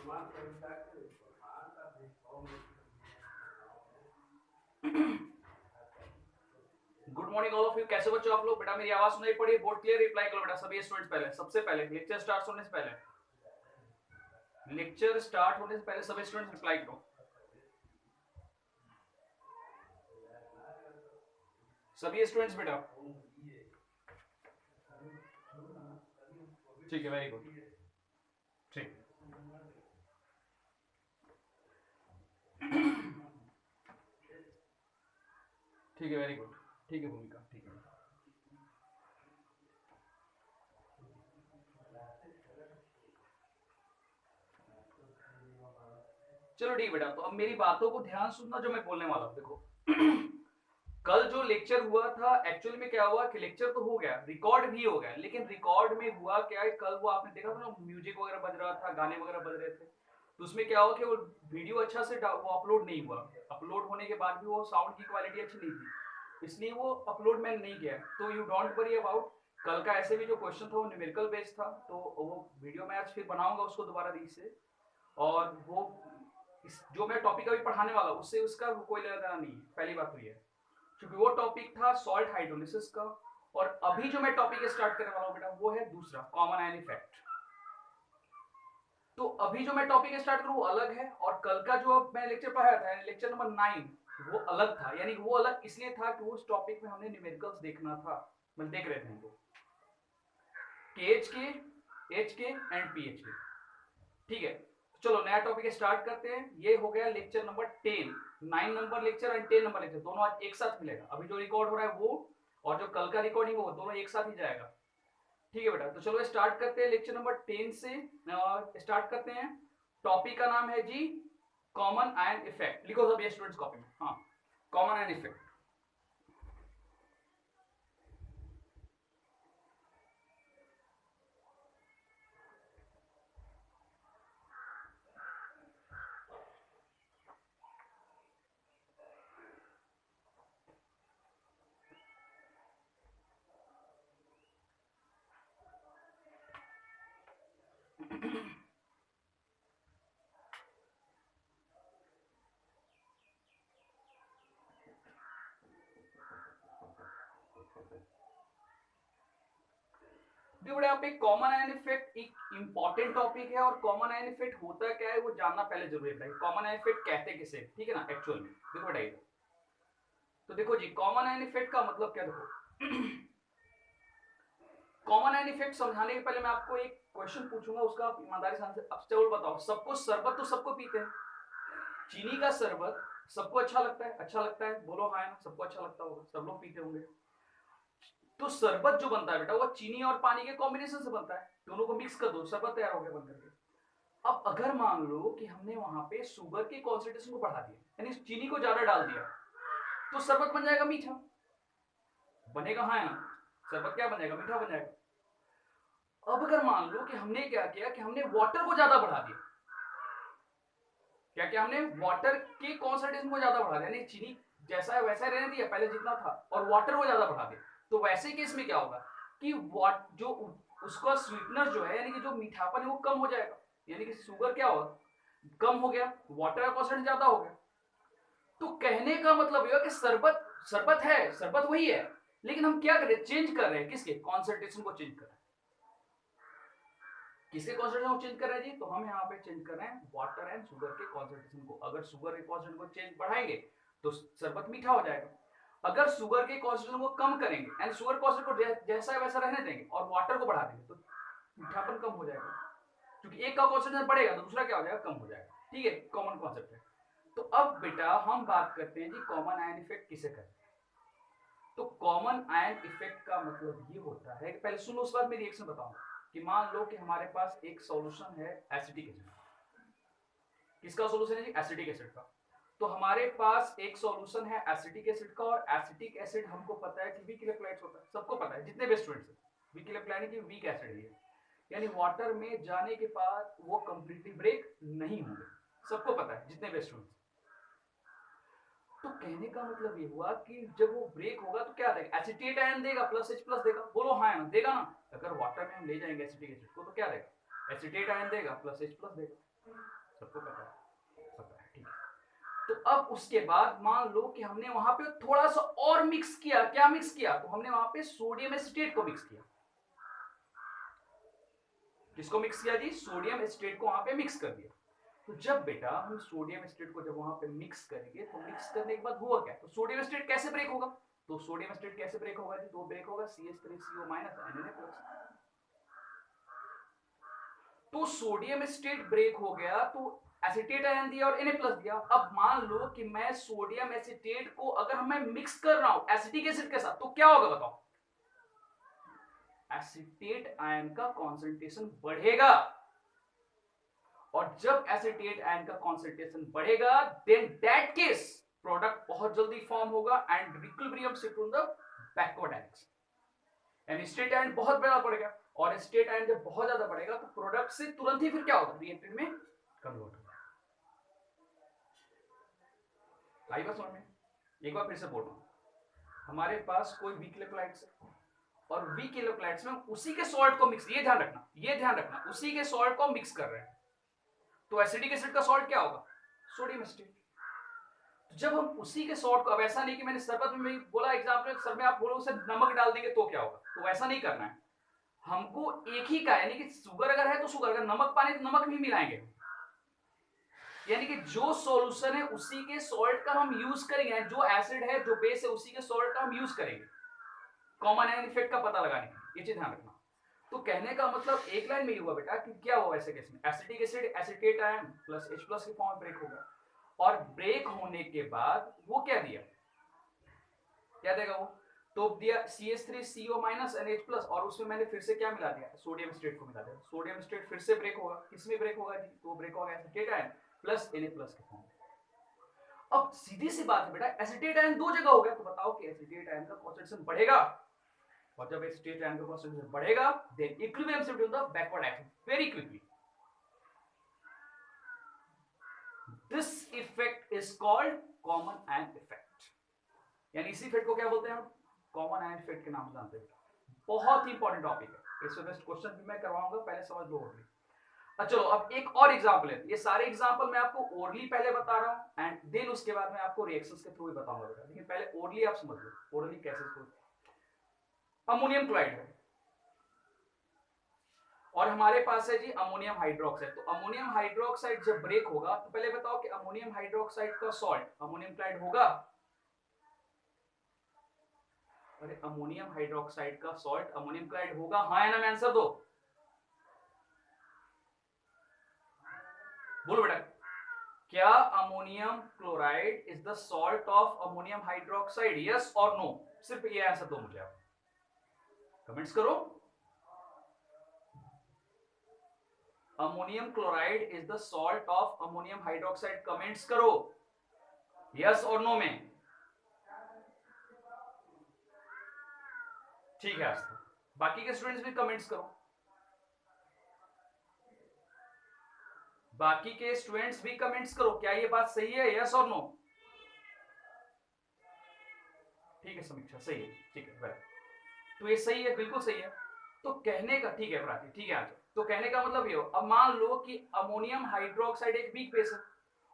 Good morning all of you. कैसे बच्चों आप लोग? बेटा मेरी आवाज सुनाई पड़ी? Board clear? रिप्लाई करो बेटा सभी स्टूडेंट्स। पहले सबसे पहले लेक्चर स्टार्ट होने से पहले सभी स्टूडेंट्स रिप्लाई करो। सभी स्टूडेंट्स बेटा। ठीक है, वेरी गुड। ठीक ठीक है, वेरी गुड। ठीक है भूमिका, ठीक है। चलो ठीक बेटा, तो अब मेरी बातों को ध्यान सुनना जो मैं बोलने वाला हूं। देखो कल जो लेक्चर हुआ था एक्चुअली में क्या हुआ कि लेक्चर तो हो गया, रिकॉर्ड भी हो गया, लेकिन रिकॉर्ड में हुआ क्या है, कल वो आपने देखा था ना, म्यूजिक वगैरह बज रहा था, गाने वगैरह बज रहे थे, तो उसमें क्या हुआ कि वो वीडियो अच्छा से वो अपलोड नहीं हुआ। अपलोड होने के बाद भी वो साउंड की क्वालिटी अच्छी नहीं थी, इसलिए वो अपलोड मैंने नहीं किया। तो यू डोंट वरी अबाउट, कल का ऐसे भी जो क्वेश्चन था वो न्यूमेरिकल बेस्ड था, तो वो वीडियो मैं आज फिर बनाऊंगा उसको दोबारा री से। और वो जो मैं टॉपिक अभी पढ़ाने वाला हूँ उससे उसका कोई लेना देना नहीं है। पहली बात तो ये है, क्योंकि वो टॉपिक था सॉल्ट हाइड्रोलिसिस का, और अभी जो मैं टॉपिक स्टार्ट करने वाला हूँ बेटा वो है दूसरा, कॉमन आयन इफेक्ट। तो अभी जो मैं टॉपिक स्टार्ट करूँ वो अलग है, और कल का जो मैं लेक्चर पढ़ाया था लेक्चर नंबर 9 वो अलग था। यानी वो अलग इसलिए था कि उस टॉपिक में हमने न्यूमेरिकल्स देखना था, मतलब देख रहे थे हमको KH के, H के एंड PH के। ठीक है, चलो नया टॉपिक स्टार्ट करते हैं। ये हो गया lecture number 10। 9 number lecture and 10 number lecture दोनों आज एक साथ मिलेगा। अभी जो रिकॉर्ड हो रहा है वो, और जो कल का रिकॉर्डिंग वो दोनों एक साथ ही जाएगा। ठीक है बेटा, तो चलो स्टार्ट करते हैं लेक्चर नंबर 10 से। स्टार्ट करते हैं। टॉपिक का नाम है जी कॉमन आयन इफेक्ट। लिखो सब ये स्टूडेंट्स कॉपी में। हाँ, कॉमन आयन इफेक्ट। देखो यहाँ पे कॉमन आयन इफेक्ट एक इंपॉर्टेंट टॉपिक है, और कॉमन आयन इफेक्ट होता क्या है वो जानना पहले जरूरी है। कॉमन आयन इफेक्ट कहते किसे, ठीक है ना, एक्चुअल में देखो बेटा। तो देखो जी, कॉमन आयन इफेक्ट का मतलब क्या, देखो कॉमन आयन इफेक्ट समझाने के पहले मैं आपको एक क्वेश्चन पूछूंगा, उसका आप ईमानदारी से आंसर। अब चलो बताओ, सबको शरबत तो सबको पीते हैं, चीनी का शरबत सबको अच्छा लगता है? अच्छा लगता है, बोलो हाँ, ना सबको अच्छा लगता होगा, सब लोग पीते होंगे। तो शरबत जो बनता है बेटा वो चीनी और पानी के कॉम्बिनेशन से बनता है, दोनों को मिक्स कर दो, शरबत तैयार हो गया बन करके। अब अगर मान लो कि हमने वहां पे शुगर के कॉन्सेंट्रेशन को बढ़ा दिया, यानी चीनी को ज्यादा डाल दिया, तो शरबत बन जाएगा मीठा, बनेगा हाँ ना, शरबत क्या बन जाएगा, मीठा बन जाएगा। अब अगर मान लो कि हमने क्या किया कि हमने वाटर को ज्यादा बढ़ा दिया, क्या क्या हमने वाटर के कॉन्सेंट्रेशन को ज्यादा बढ़ा दिया, यानी चीनी जैसा है वैसा रहने दिया पहले जितना था, और वाटर को ज्यादा बढ़ा दिया, तो वैसे केस में क्या होगा कि जो उसका स्वीटनेस जो है, यानी कि जो मीठापन है वो कम हो जाएगा, यानी कि शुगर क्या होगा, कम हो गया, वाटर का कॉन्सेंट्रेशन ज्यादा हो गया। तो कहने का मतलब यह कि शरबत शरबत है, शरबत वही है, लेकिन हम क्या कर रहे हैं, चेंज कर रहे हैं, किसके कॉन्सेंट्रेशन को चेंज कर रहे हैं, किसके कॉन्सेंट्रेशन को चेंज कर रहे हैं जी, तो हम यहाँ पे चेंज कर रहे हैं वाटर एंड शुगर के कॉन्सेंट्रेशन को। अगर शुगर के कॉन्सेंट्रेशन को चेंज बढ़ाएंगे तो शरबत मीठा हो जाएगा। अगर शुगर के कॉन्सेंट्रेशन को कम करेंगे एंड शुगर कॉन्सेंट्रेशन को जैसा है वैसा रहने देंगे और वाटर को बढ़ा देंगे, तो मीठापन कम हो जाएगा, क्योंकि एक का कॉन्सेंट्रेशन बढ़ेगा तो दूसरा क्या हो जाएगा, कम हो जाएगा। ठीक है, कॉमन कॉन्सेप्ट है। तो अब बेटा हम बात करते हैं जी कॉमन आयन इफेक्ट किसे कहते हैं। तो कॉमन आयन इफेक्ट का मतलब ये होता है, पहले सुनो उसके बाद मैं रिएक्शन बताऊंगा, कि मान लो कि हमारे पास एक सॉल्यूशन है एसिटिक एसिड। किसका सॉल्यूशन है जी, एसिटिक एसिड का। तो हमारे पास एक सॉल्यूशन है एसिटिक एसिड का, और एसिटिक एसिड हमको पता है कि वीक इलेक्ट्रोलाइट होता है, सबको पता है जितने भी स्टूडेंट्स हैं, वीक इलेक्ट्रोलाइट की वीक एसिड है, यानी वाटर में जाने के बाद वो कंप्लीटली ब्रेक नहीं होंगे, सबको पता है जितने भी स्टूडेंट्स। तो कहने का मतलब ये हुआ कि जब वो ब्रेक होगा तो क्या देगा, एसिटेट आयन देगा, प्लस H प्लस देगा, बोलो हाँ ना, देगा ना। अगर वाटर में हम ले जाएंगे एसिटिक एसिड को तो क्या देगा, एसिटेट आयन देगा प्लस H प्लस देगा। सबको पता है, ठीक है। तो अब उसके बाद मान लो कि हमने वहां पे थोड़ा सा और मिक्स किया, क्या मिक्स किया, तो हमने वहां पे सोडियम एसिटेट को मिक्स किया। किसको मिक्स किया जी? सोडियम एसिटेट को वहां पे मिक्स कर दिया। तो जब बेटा हम सोडियम एसिटेट को जब वहां पे मिक्स करेंगे, तो मिक्स करने के बाद हुआ क्या, तो सोडियम एसिटेट कैसे ब्रेक होगा, तो सोडियम एसिटेट कैसे ब्रेक होगा जी, तो ब्रेक होगा CH3CO- Na+। तो सोडियम एसिटेट ब्रेक हो गया, तो एसिटेट आयन दिया और Na+ दिया। अब मान लो कि मैं सोडियम एसिटेट को अगर मैं मिक्स कर रहा हूं एसिटिक एसिड के साथ, तो क्या होगा बताओ, एसिटेट आयन का कॉन्सेंट्रेशन बढ़ेगा। और जब एसिटेट आयन का कॉन्सेंट्रेशन बढ़ेगा, देन दैट केस प्रोडक्ट बहुत जल्दी फॉर्म होगा and equilibrium shift in the backward direction. यानी स्टेट आयन बहुत बड़ा बढ़ेगा, और स्टेट आयन जब बहुत ज्यादा बढ़ेगा तो प्रोडक्ट से तुरंत ही फिर क्या होगा, रिएक्टेड में कन्वर्ट होगा। आई बात समझ में? एक बार फिर से बोल रहा हूं, हमारे पास कोई वीक इलेक्ट्रोलाइट्स है, और वीक इलेक्ट्रोलाइट्स में उसी के सॉल्ट को मिक्स, ये ध्यान रखना, ये ध्यान रखना, उसी के सॉल्ट को मिक्स कर रहे हैं, तो एसिडिक एसिड का सॉल्ट क्या होगा, सोडियम एसिटेट। तो जब हम उसी के सॉल्ट को, अब ऐसा नहीं कि मैंने शरबत में बोला एग्जाम्पल, सर में आप बोलो उसे नमक डाल देंगे तो क्या होगा, तो ऐसा नहीं करना है हमको, एक ही का, यानी कि शुगर अगर है तो शुगर, अगर नमक पानी तो नमक भी मिलाएंगे, यानी कि जो सॉल्यूशन है उसी के सॉल्ट का हम यूज करेंगे, जो एसिड है जो बेस है उसी के सॉल्ट का हम यूज करेंगे, कॉमन आयन इफेक्ट का पता लगाने के लिए, ये चीज ध्यान रखना। तो कहने का मतलब एक लाइन में ही हुआ बेटा कि क्या हुआ ऐसे केस में, acetic acid acetate ion plus H+ के फॉर्म में ब्रेक होगा, और ब्रेक होने के बाद वो क्या दिया, क्या देगा वो, तो दिया CH3CO- NH+, और उसमें मैंने फिर से क्या मिला दिया, सोडियम एसिटेट को मिला दिया। सोडियम एसिटेट फिर से ब्रेक होगा, किसमें ब्रेक होगा जी, तो ब्रेक होगा एसिटेट आयन प्लस Na+ के फॉर्म में। अब सीधी सी बात है बेटा, एसिटेट आयन दो जगह हो गया, तो बताओ कि एसिटेट आयन का कॉन्सेंट्रेशन बढ़ेगा, और जब एसिटेट आयन का कॉन्सेंट्रेशन बढ़ेगा, then equilibrium shift in the backward action very quickly. This effect is called common ion effect, यानी इसी इफेक्ट को क्या बोलते हैं हम, कॉमन आयन इफेक्ट के नाम से जानते हैं। बहुत ही इंपॉर्टेंट टॉपिक है, इससे बेस्ट क्वेश्चन भी मैं करवाऊंगा, पहले समझ लो ओरली। चलो अब एक और एग्जांपल है, ये सारे एग्जांपल मैं आपको ओरली पहले बता रहा हूं, एंड देन उसके बाद मैं आपको रिएक्शंस के थ्रू ही बताऊंगा बेटा, लेकिन पहले ओरली आप समझ लो, ओरली कैसे इसको। अमोनियम क्लोराइड है, और हमारे पास है जी अमोनियम हाइड्रोक्साइड। तो अमोनियम हाइड्रोक्साइड जब ब्रेक होगा, तो पहले बताओ कि अमोनियम हाइड्रोक्साइड का सॉल्ट अमोनियम क्लोराइड होगा, अरे अमोनियम हाइड्रोक्साइड का सॉल्ट अमोनियम क्लोराइड होगा, हाँ या ना में आंसर दो, बोलो बेटा, क्या ammonium chloride is the salt of ammonium hydroxide, yes और नो, सिर्फ ये आंसर दो मुझे, आप कमेंट्स करो। Ammonium chloride is the salt of ammonium hydroxide, comments करो यस और नो में, ठीक है आस्था, बाकी के स्टूडेंट्स भी कमेंट्स करो, बाकी के स्टूडेंट्स भी कमेंट्स करो, क्या ये बात सही है, यस और नो, ठीक है समीक्षा सही है, ठीक है वेल, तो ये सही है, बिल्कुल सही है। तो कहने का, ठीक है प्राची, ठीक है आज, तो कहने का मतलब ये हो, अब मान लो कि अमोनियम हाइड्रोक्साइड एक वीक बेस है,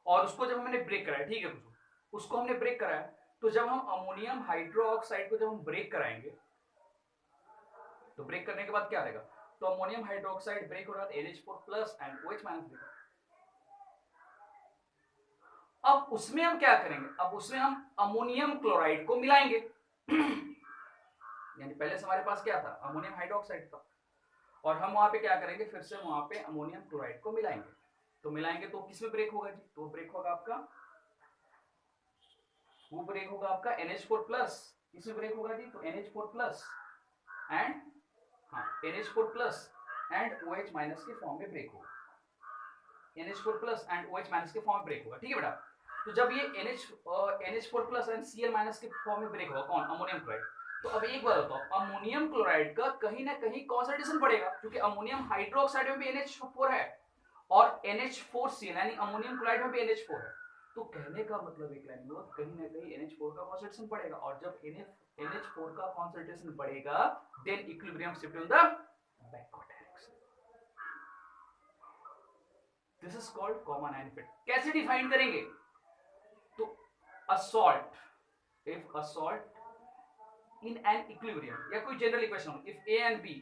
और उसको जब हमने ब्रेक कराया, ठीक है उसको हमने ब्रेक कराया, तो जब हम अमोनियम हाइड्रोक्साइड को जब हम ब्रेक कराएंगे, तो ब्रेक करने के बाद क्या आएगा, तो अमोनियम हाइड्रोक्साइड ब्रेक हो रहा है NH4+ एंड OH- देगा। अब उसमें हम क्या करेंगे, अब उसमें हम अमोनियम क्लोराइड को मिलाएंगे यानी पहले से हमारे पास क्या था, अमोनियम हाइड्रोक्साइड था, और हम वहां पे क्या करेंगे, फिर से वहां पे अमोनियम क्लोराइड को मिलाएंगे, तो मिलाएंगे तो किसमें ब्रेक होगा जी, तो ब्रेक होगा आपका, वो ब्रेक होगा आपका NH4+, किसमें ब्रेक होगा जी, तो NH4+ एंड, हाँ NH4+ एंड OH- के फॉर्म में ब्रेक होगा, NH4+ एंड OH- के फॉर्म में ब्रेक होगा, ठीक है बेटा। तो जब ये NH4+ एंड Cl- के फॉर्म में ब्रेक होगा, कौन, अमोनियम क्लोराइड, तो अब एक बात बताओ, अमोनियम क्लोराइड का कहीं ना कहीं कॉन्सेंट्रेशन बढ़ेगा, क्योंकि अमोनियम हाइड्रोक्साइड में भी NH4 है, और NH4Cl यानी अमोनियम क्लोराइड में भी NH4 है, तो कहने का मतलब एक लाइन में कहीं ना कहीं NH4 का कॉन्सेंट्रेशन बढ़ेगा, और जब NH4 का कॉन्सेंट्रेशन बढ़ेगा, then equilibrium shift in the backward direction. This is called common ion effect. कैसे डिफाइन करेंगे? तो a salt, if a salt in an equilibrium, या कोई general equation, if A and B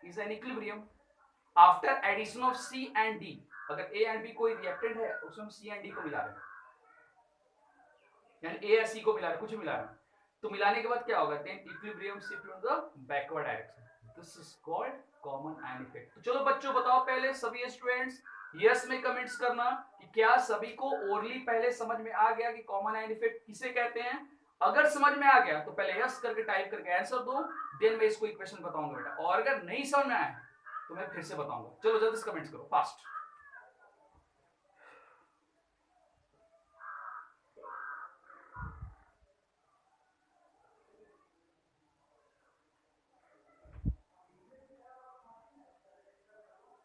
is an equilibrium after addition of C and D, अगर A and B कोई reactant है उसमें सी and D को मिला रहे हैं, यानी ए या सी को मिला रहे, कुछ मिला रहे हैं, तो मिलाने के बाद क्या होगा? Then equilibrium shift in the backward direction, this is called common ion effect. तो चलो बच्चों बताओ पहले सभी स्टूडेंट्स यस में कमेंट्स करना कि क्या सभी को ओरली पहले समझ में आ गया कि कॉमन आयन इफेक्ट किसे कहते हैं। अगर समझ में आ गया तो पहले यस करके टाइप करके आंसर दो, देन मैं इसको इक्वेशन बताऊंगा बेटा, और अगर नहीं समझ में आया तो मैं फिर से बताऊंगा। चलो जल्दी से कमेंट्स करो फास्ट।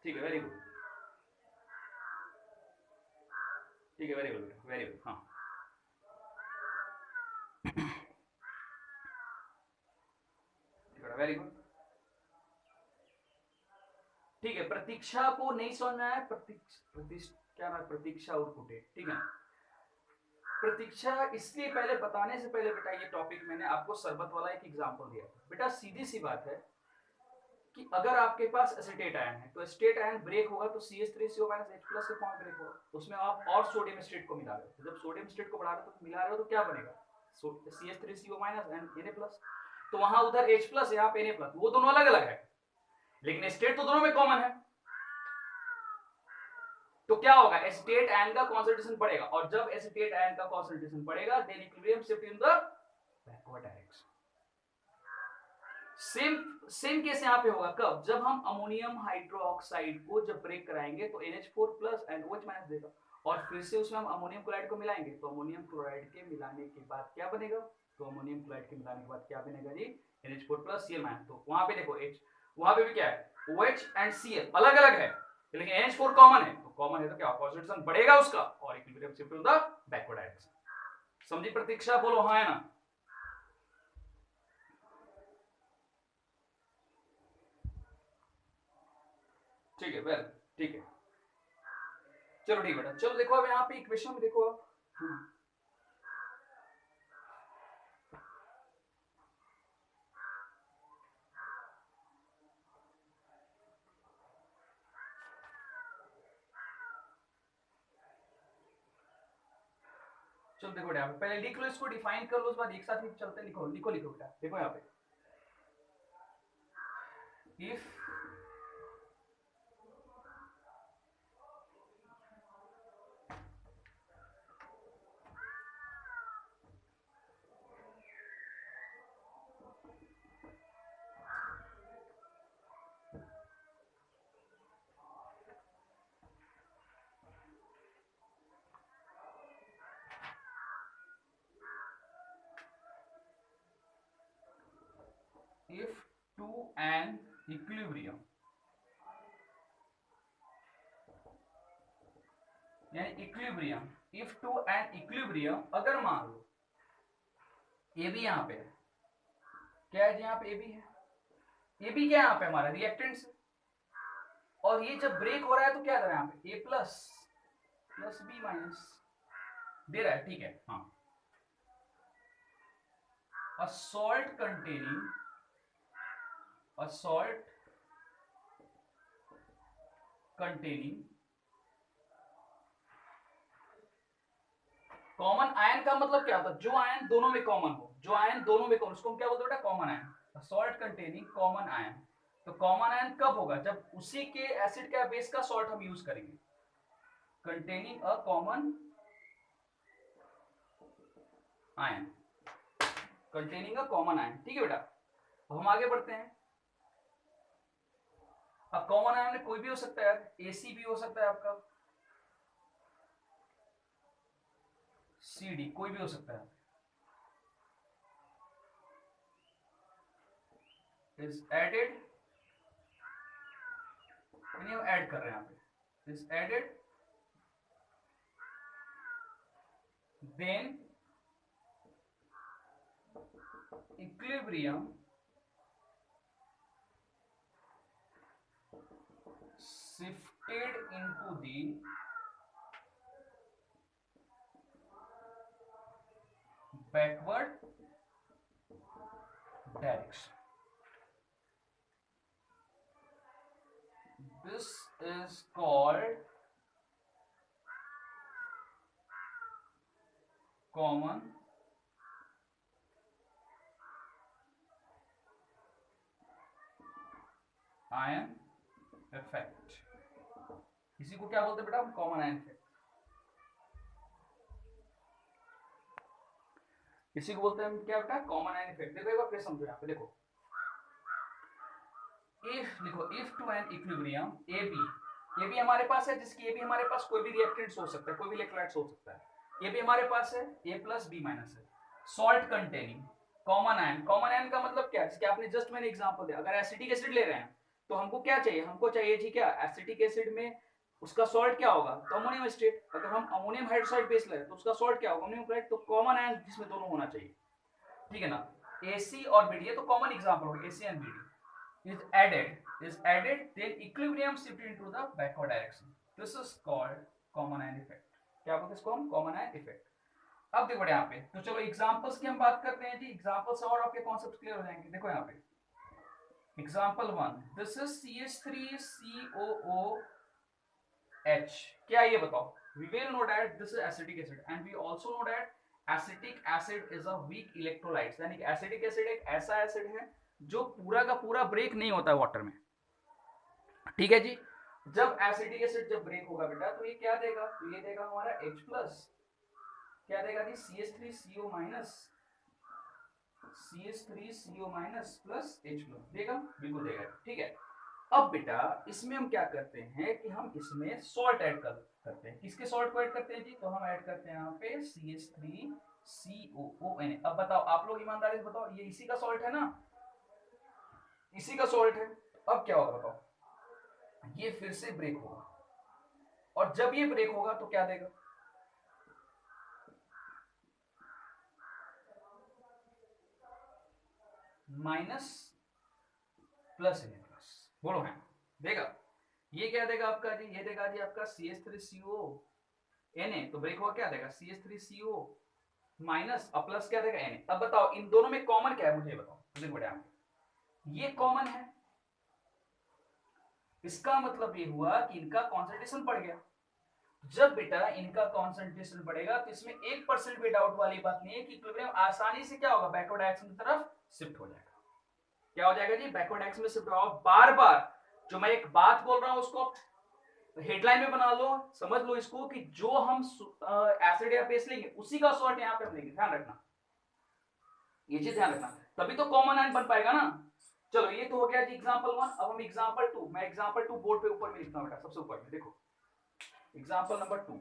ठीक है, वेरी गुड, ठीक है, वेरी गुड, वेरी गुड। हाँ वेरी गुड, ठीक है। प्रतीक्षा को नहीं समझ में आया, क्या नाम, प्रतीक्षा और कुटे, ठीक है। प्रतीक्षा इसलिए पहले बताने से पहले बेटा ये टॉपिक मैंने आपको शरबत वाला एक एग्जांपल दिया था। बेटा सीधी सी बात है कि अगर आपके पास एसिटेट आयन है तो एसिटेट आयन ब्रेक होगा तो CH3CO- H+ के फॉर्म ब्रेक होगा, उसमें आप और सोडियम एसिटेट को मिला रहे हो, जब सोडियम एसिटेट को बढ़ा रहे हो तो मिला रहे हो तो क्या बनेगा? CH3CO- एंड Na+, तो वहां उधर H+ यहाँ पे Na+, वो दोनों अलग अलग है लेकिन एसिटेट तो दोनों में कॉमन है, तो क्या होगा? एसिटेट आयन का कॉन्सेंट्रेशन बढ़ेगा, और जब एसिटेट आयन का कॉन्सेंट्रेशन बढ़ेगा then equilibrium shift in the backward direction. Same case यहाँ पे होगा, कब? जब हम अमोनियम हाइड्रोक्साइड को जब ब्रेक कराएंगे तो NH4+ एंड OH- देगा, और फिर से उसमें हम अमोनियम क्लोराइड को मिलाएंगे तो अमोनियम क्लोराइड के मिलाने के बाद क्या बनेगा? तो अमोनियम क्लोराइड के मिलाने के बाद क्या बनेगा जी? NH4+ Cl-। तो वहां पे देखो H, वहां पे भी क्या है? OH एंड Cl अलग अलग है लेकिन NH4 कॉमन है, तो कॉमन है तो क्या कॉन्सेंट्रेशन बढ़ेगा उसका और equilibrium shift in the backward direction. समझी प्रतीक्षा? बोलो हाँ है ना? ठीक है, वेल ठीक है, चलो ठीक बेटा। चलो देखो अब यहाँ पे इक्वेशन में देखो आप, चलो देखो यहाँ पे पहले लिख लो, इसको डिफाइन कर लो, उसके बाद एक साथ ही चलते लिखो लिखो लिखो बेटा। देखो यहाँ पे if if to an equilibrium, यानी equilibrium, if to an equilibrium, अगर मान लो ए बी यहाँ पे है, क्या है यहाँ पे ए बी है, ए बी क्या यहाँ पे हमारा रिएक्टेंट्स, और ये जब ब्रेक हो रहा है तो क्या दे रहा है यहाँ पे? A+ प्लस B- दे रहा है, ठीक है। हाँ, a salt containing common ion का मतलब क्या होता है? जो आयन दोनों में कॉमन हो, जो आयन दोनों में कॉमन, उसको हम क्या बोलते हैं बेटा? Common ion. Salt containing common ion, तो कॉमन आयन कब होगा? जब उसी के एसिड का बेस का सॉल्ट हम यूज करेंगे। Containing a common ion, containing a common ion, ठीक है बेटा। अब हम आगे बढ़ते हैं। अब कॉमन आयन में कोई भी हो सकता है, AC भी हो सकता है आपका, CD कोई भी हो सकता है, इज एडेड, हम ऐड कर रहे हैं यहाँ पे, is added then equilibrium shifted into the backward direction. This is called common ion effect. इसी को क्या बोलते हैं बेटा? Common ion effect. इसी को बोलते हैं क्या बेटा? Common ion effect. देखो एक बार फिर समझो. यहाँ पे देखो, if to an equilibrium A B हमारे पास है, जिसकी ए बी हमारे पास कोई भी रिएक्टेंट्स हो सकता है, कोई भी इलेक्ट्रोलाइट्स हो सकता है. ए बी हमारे पास है, ए प्लस बी माइनस है. Salt containing common ion. Common ion का मतलब क्या है? जैसे आपने जस्ट मैंने एग्जांपल दिया. अगर एसिटिक एसिड ले रहे हैं तो हमको क्या चाहिए? हमको चाहिए जी क्या? एसिटिक एसिड में उसका सॉल्ट क्या होगा? तो अमोनियम स्टेट. अगर हम अमोनियम हाइड्रोक्साइड बेस ले तो उसका सॉल्ट क्या होगा? Ammonium chloride. तो कॉमन आयन जिसमें दोनों होना चाहिए. ठीक है ना? AC और BD, तो कॉमन एग्जांपल हो AC and BD is added then equilibrium shifted into the backward direction. This is called common ion effect. क्या बोलते हैं इसको हम? common ion effect. अब देखो यहाँ पे, तो चलो एग्जांपल्स की हम बात करते हैं जी. एग्जांपल्स और आपके कॉन्सेप्ट क्लियर हो जाएंगे. देखो यहाँ पे एग्जांपल 1, दिस इज CH3COOH. क्या ये बताओ? we will know that this is acetic acid and we also know that acetic acid is a weak electrolyte. यानी कि एसिटिक एसिड एक ऐसा एसिड है जो पूरा का पूरा ब्रेक नहीं होता है वाटर में. ठीक है जी. जब एसिटिक एसिड जब ब्रेक होगा बेटा तो ये क्या देगा? तो ये देगा हमारा H प्लस. क्या देगा जी? CH3CO minus, CH3CO minus plus H plus देगा. बिल्कुल देगा. ठीक है. अब बेटा इसमें हम क्या करते हैं कि हम इसमें सॉल्ट ऐड करते हैं. किसके सॉल्ट को ऐड करते हैं जी? तो हम ऐड करते हैं यहाँ पे CH3COONA. अब बताओ आप लोग ईमानदारी से बताओ, ये इसी का सॉल्ट है ना? इसी का सॉल्ट है. अब क्या होगा बताओ? ये फिर से ब्रेक होगा और जब ये ब्रेक होगा तो क्या देगा? Minus plus n plus. बोलो है देगा. ये क्या देगा आपका जी? ये देगा जी आपका CH3CONA. तो ब्रेक हुआ क्या देगा? CH3CO माइनस और प्लस क्या देगा? Na. अब बताओ इन दोनों में कॉमन क्या है? मुझे बताओ. ये कॉमन है. इसका मतलब ये हुआ कि इनका कॉन्सेंट्रेशन बढ़ गया. जब बेटा इनका कॉन्सेंट्रेशन बढ़ेगा तो इसमें 1% भी डाउट वाली बात नहीं है कि इक्विलिब्रियम आसानी से क्या होगा? बैकवर्ड डायरेक्शन की तरफ शिफ्ट हो जाएगा. क्या हो जाएगा जी? बैकवर्ड डायरेक्शन में शिफ्ट होगा. बार बार जो मैं एक बात बोल रहा हूं उसको हेडलाइन में बना लो, समझ लो इसको कि जो हम एसिड या बेस लेंगे उसी का सॉल्ट यहां पे हम लेंगे. ध्यान रखना, ये चीज ध्यान रखना, तभी तो कॉमन आयन बन पाएगा ना. चलो ये तो हो गया जी एग्जांपल 1. अब हम एग्जांपल 2, मैं एग्जांपल 2 बोर्ड पे ऊपर में लिखता हूं बेटा, सबसे ऊपर में देखो. Example number 2.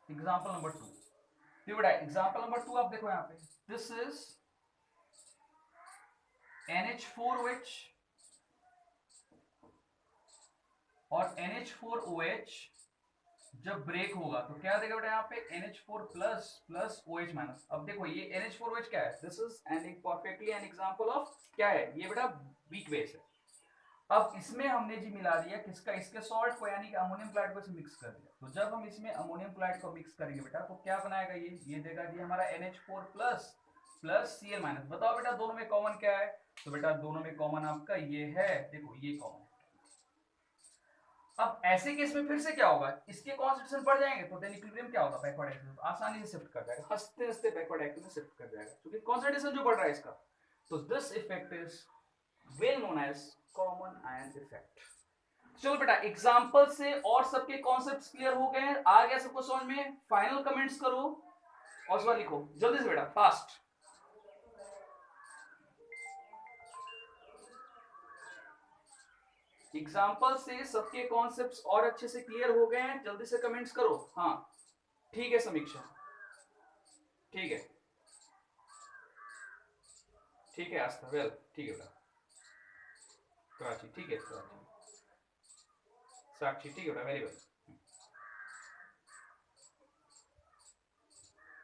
Example number 2. तो बेटा एग्जांपल नंबर 2 आप देखो यहाँ पे, दिस इज NH4OH और NH4OH जब ब्रेक होगा तो क्या देगा बेटा? यहाँ पे NH4 plus plus OH minus. अब देखो ये NH4OH क्या है? This is an perfectly an example of क्या है? ये बेटा वीक बेस है. अब इसमें हमने जी मिला दिया किसका? इसके सॉल्ट को, यानी कि अमोनियम क्लोराइड को मिक्स कर दिया. तो जब हम इसमें अमोनियम क्लोराइड को मिक्स करेंगे बेटा तो क्या बनाएगा? ये देगा जी हमारा NH4 plus plus Cl minus. बताओ बेटा दोनों में कॉमन क्या है? तो बेटा दोनों में कॉमन आपका ये है. देखो ये कॉमन. अब ऐसे केस में फिर से क्या होगा? इसके कॉन्सेंट्रेशन बढ़ जाएंगे तो देन इक्विलिब्रियम क्या होगा? बैकवर्ड डायरेक्शन आसानी से शिफ्ट कर जाएगा. हंसते हंसते बैकवर्ड डायरेक्शन में शिफ्ट कर जाएगा क्योंकि कॉन्सेंट्रेशन जो बढ़ रहा है इसका. तो this effect is well known as common ion effect. चलो बेटा एग्जांपल से और सबके कॉन्सेप्ट्स क्लियर हो गए हैं? आ गया सबको समझ में? फाइनल कमेंट्स करो और सवाल लिखो जल्दी से बेटा, फास्ट. एग्जांपल से सबके कॉन्सेप्ट्स और अच्छे से क्लियर हो गए हैं? जल्दी से कमेंट्स करो. हाँ ठीक है समीक्षा, ठीक है, ठीक है आस्था, वेल ठीक है बेटा. कराची ठीक है, कराची साक्षी ठीक है बेटा, वेरी वेल.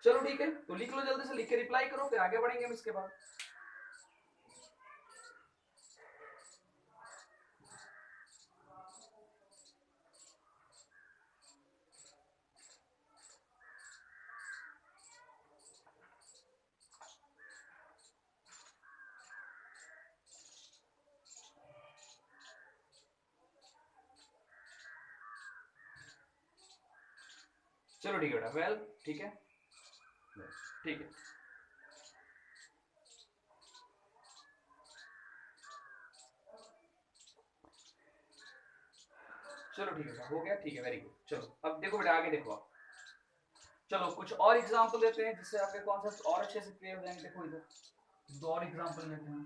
चलो ठीक है, तो लिख लो जल्दी से, लिख के रिप्लाई करो, फिर आगे बढ़ेंगे हम इसके बाद। चलो ठीक है बेटा, वेल ठीक है, ठीक है। चलो ठीक है बेटा, हो गया, ठीक है, वेरी गुड। चलो अब देखो बेटा, आगे देखो आप। चलो कुछ और एग्जाम्पल लेते हैं जिससे आपके कॉन्सेप्ट और अच्छे से क्लियर हो जाएंगे। देखो इधर दो और एग्जाम्पल लेते हैं।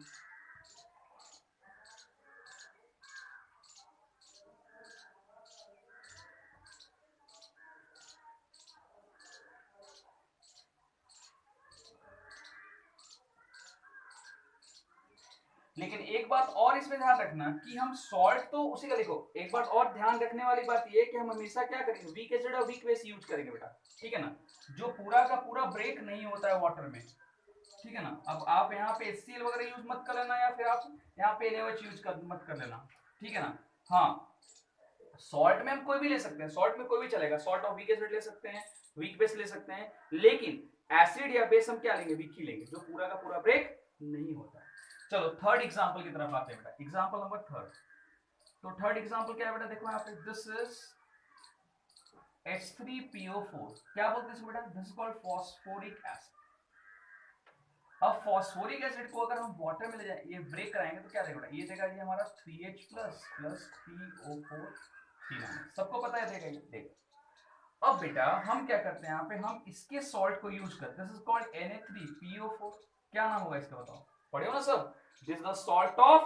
लेकिन एक बात और इसमें ध्यान रखना कि हम सॉल्ट तो उसी का, देखो एक बात और ध्यान रखने वाली बात ये है कि हम हमेशा क्या करेंगे, वीक एसिड और वीक बेस यूज करेंगे बेटा, ठीक है ना, जो पूरा का पूरा ब्रेक नहीं होता है वाटर में, ठीक है ना। अब आप यहाँ पे HCl वगैरह यूज मत कर लेना, या फिर आप यहाँ पे NaOH यूज मत कर लेना, ठीक है ना। हाँ, सॉल्ट में हम कोई भी ले सकते हैं, सॉल्ट में कोई भी चलेगा, सॉल्ट ऑफ वीक एसिड ले सकते हैं, वीक बेस ले सकते हैं, लेकिन एसिड या बेस हम क्या लेंगे, वीक ही लेंगे, जो पूरा का पूरा ब्रेक नहीं होता है। चलो थर्ड एग्जांपल की तरफ आते हैं बेटा, एग्जांपल नंबर थर्ड। तो थर्ड एग्जांपल क्या है बेटा, देखो यहाँ पे, दिस इज H3PO4, क्या बोलते हैं बेटा, this is called phosphoric acid. अब फॉस्फोरिक एसिड को अगर हम वाटर में ले जाए, ये ब्रेक कराएंगे तो क्या देगा बेटा, ये देगा जी हमारा 3H प्लस प्लस 3O4 3 सबको पता है देगा, ये देगा। अब बेटा हम क्या करते हैं, यहाँ पे हम इसके सॉल्ट को यूज करते हैं, दिस इज कॉल्ड Na3PO4, क्या नाम होगा इसका बताओ, पढ़े हो ना सब, this is the salt of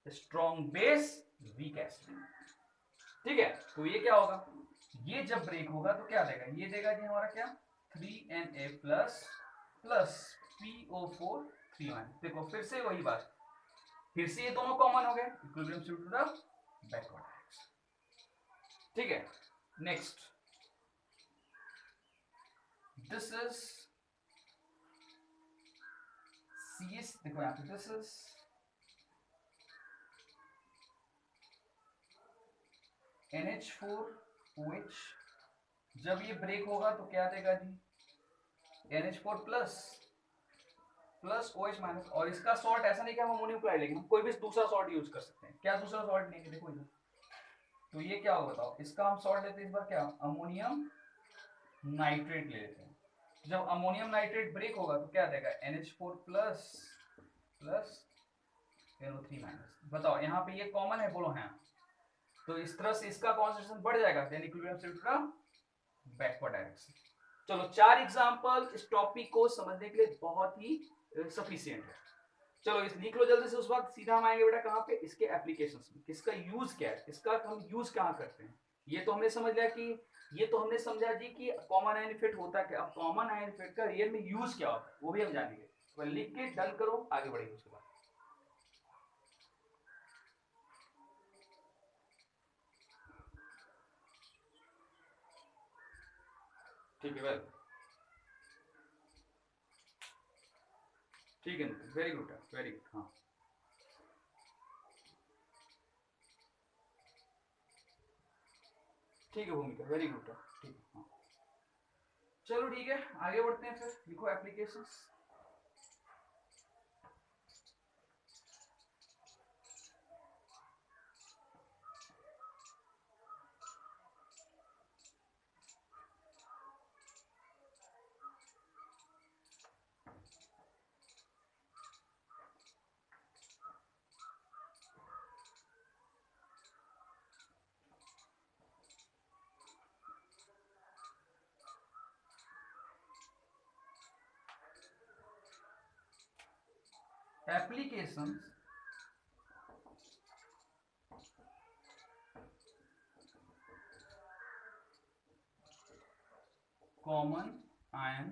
strong base weak acid, ठीक है। तो ये क्या होगा, ये जब ब्रेक होगा तो क्या देगा, ये देगा जी हमारा क्या 3Na प्लस प्लस PO4 3 देखो फिर से वही बात, फिर से ये दोनों कॉमन हो गए, इक्विलिब्रियम टू द बैकवर्ड, ठीक है। नेक्स्ट, दिस इज CS, देखो यहाँ पे दिस इज NH4OH, जब ये ब्रेक होगा तो क्या देगा जी NH4 plus plus OH minus, और इसका सॉल्ट ऐसा नहीं कि हम अमोनियम क्लोराइड लेंगे, हम कोई भी दूसरा सॉल्ट यूज कर सकते हैं, क्या दूसरा सॉल्ट लेंगे, देखो इधर, तो ये क्या होगा बताओ, इसका हम सॉल्ट लेते हैं इस बार क्या, अमोनियम नाइट्रेट ले लेते हैं। जब अमोनियम नाइट्रेट ब्रेक होगा तो क्या देगा NH4 plus plus NO3 minus, बताओ यहाँ पे ये कॉमन है, बोलो हाँ, तो इस तरह से इसका कॉन्सेंट्रेशन बढ़ जाएगा, यानी equilibrium to the backward direction. चलो 4 एग्जांपल इस टॉपिक को समझने के लिए बहुत ही सफिशिएंट है। चलो इस लिख लो जल्दी से, उस बाद सीधा हम आएंगे बेटा कहाँ पे, इसके एप्लीकेशंस में, किसका यूज क्या है, इसका हम यूज कहाँ करते हैं। ये तो हमने समझ लिया कि, ये तो हमने समझा जी कि कॉमन आयन इफेक्ट होता है क्या, अब कॉमन आयन इफेक्ट का रियल में यूज क्या होता है वो भी हम जानेंगे। तो लिख के डन करो, आगे बढ़ेंगे उसके बाद। ठीक है, वेल ठीक है, वेरी गुड, वेरी गुड, हाँ ठीक है भूमिका, वेरी गुड, ठीक है, हाँ चलो ठीक है, आगे बढ़ते हैं, फिर लिखो applications. Applications common ion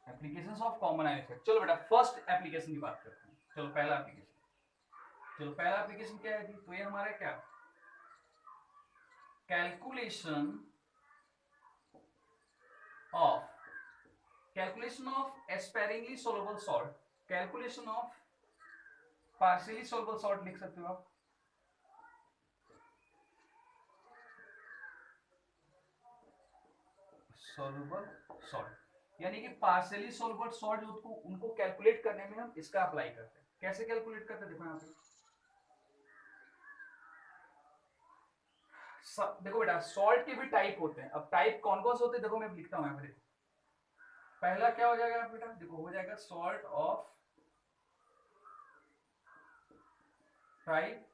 applications of common ion effect. चलो बेटा फर्स्ट एप्लीकेशन की बात करते हैं, चलो पहला एप्लीकेशन, चलो पहला एप्लीकेशन क्या है जी, तो ये हमारा क्या, calculation of sparingly soluble salt, calculation of partially soluble salt लिख सकते हो आप। सोलुबल सॉल्ट यानी कि पार्शियली सोलुबल सॉल्ट जो उनको कैलकुलेट करने में हम इसका अप्लाई करते हैं। कैसे कैलकुलेट करते हैं, देखो यहाँ पे देखो बेटा, सॉल्ट के भी टाइप होते हैं। अब टाइप कौन कौन से होते हैं देखो, मैं लिखता हूं यहाँ पे। पहला क्या हो जाएगा बेटा, देखो हो जाएगा salt of type,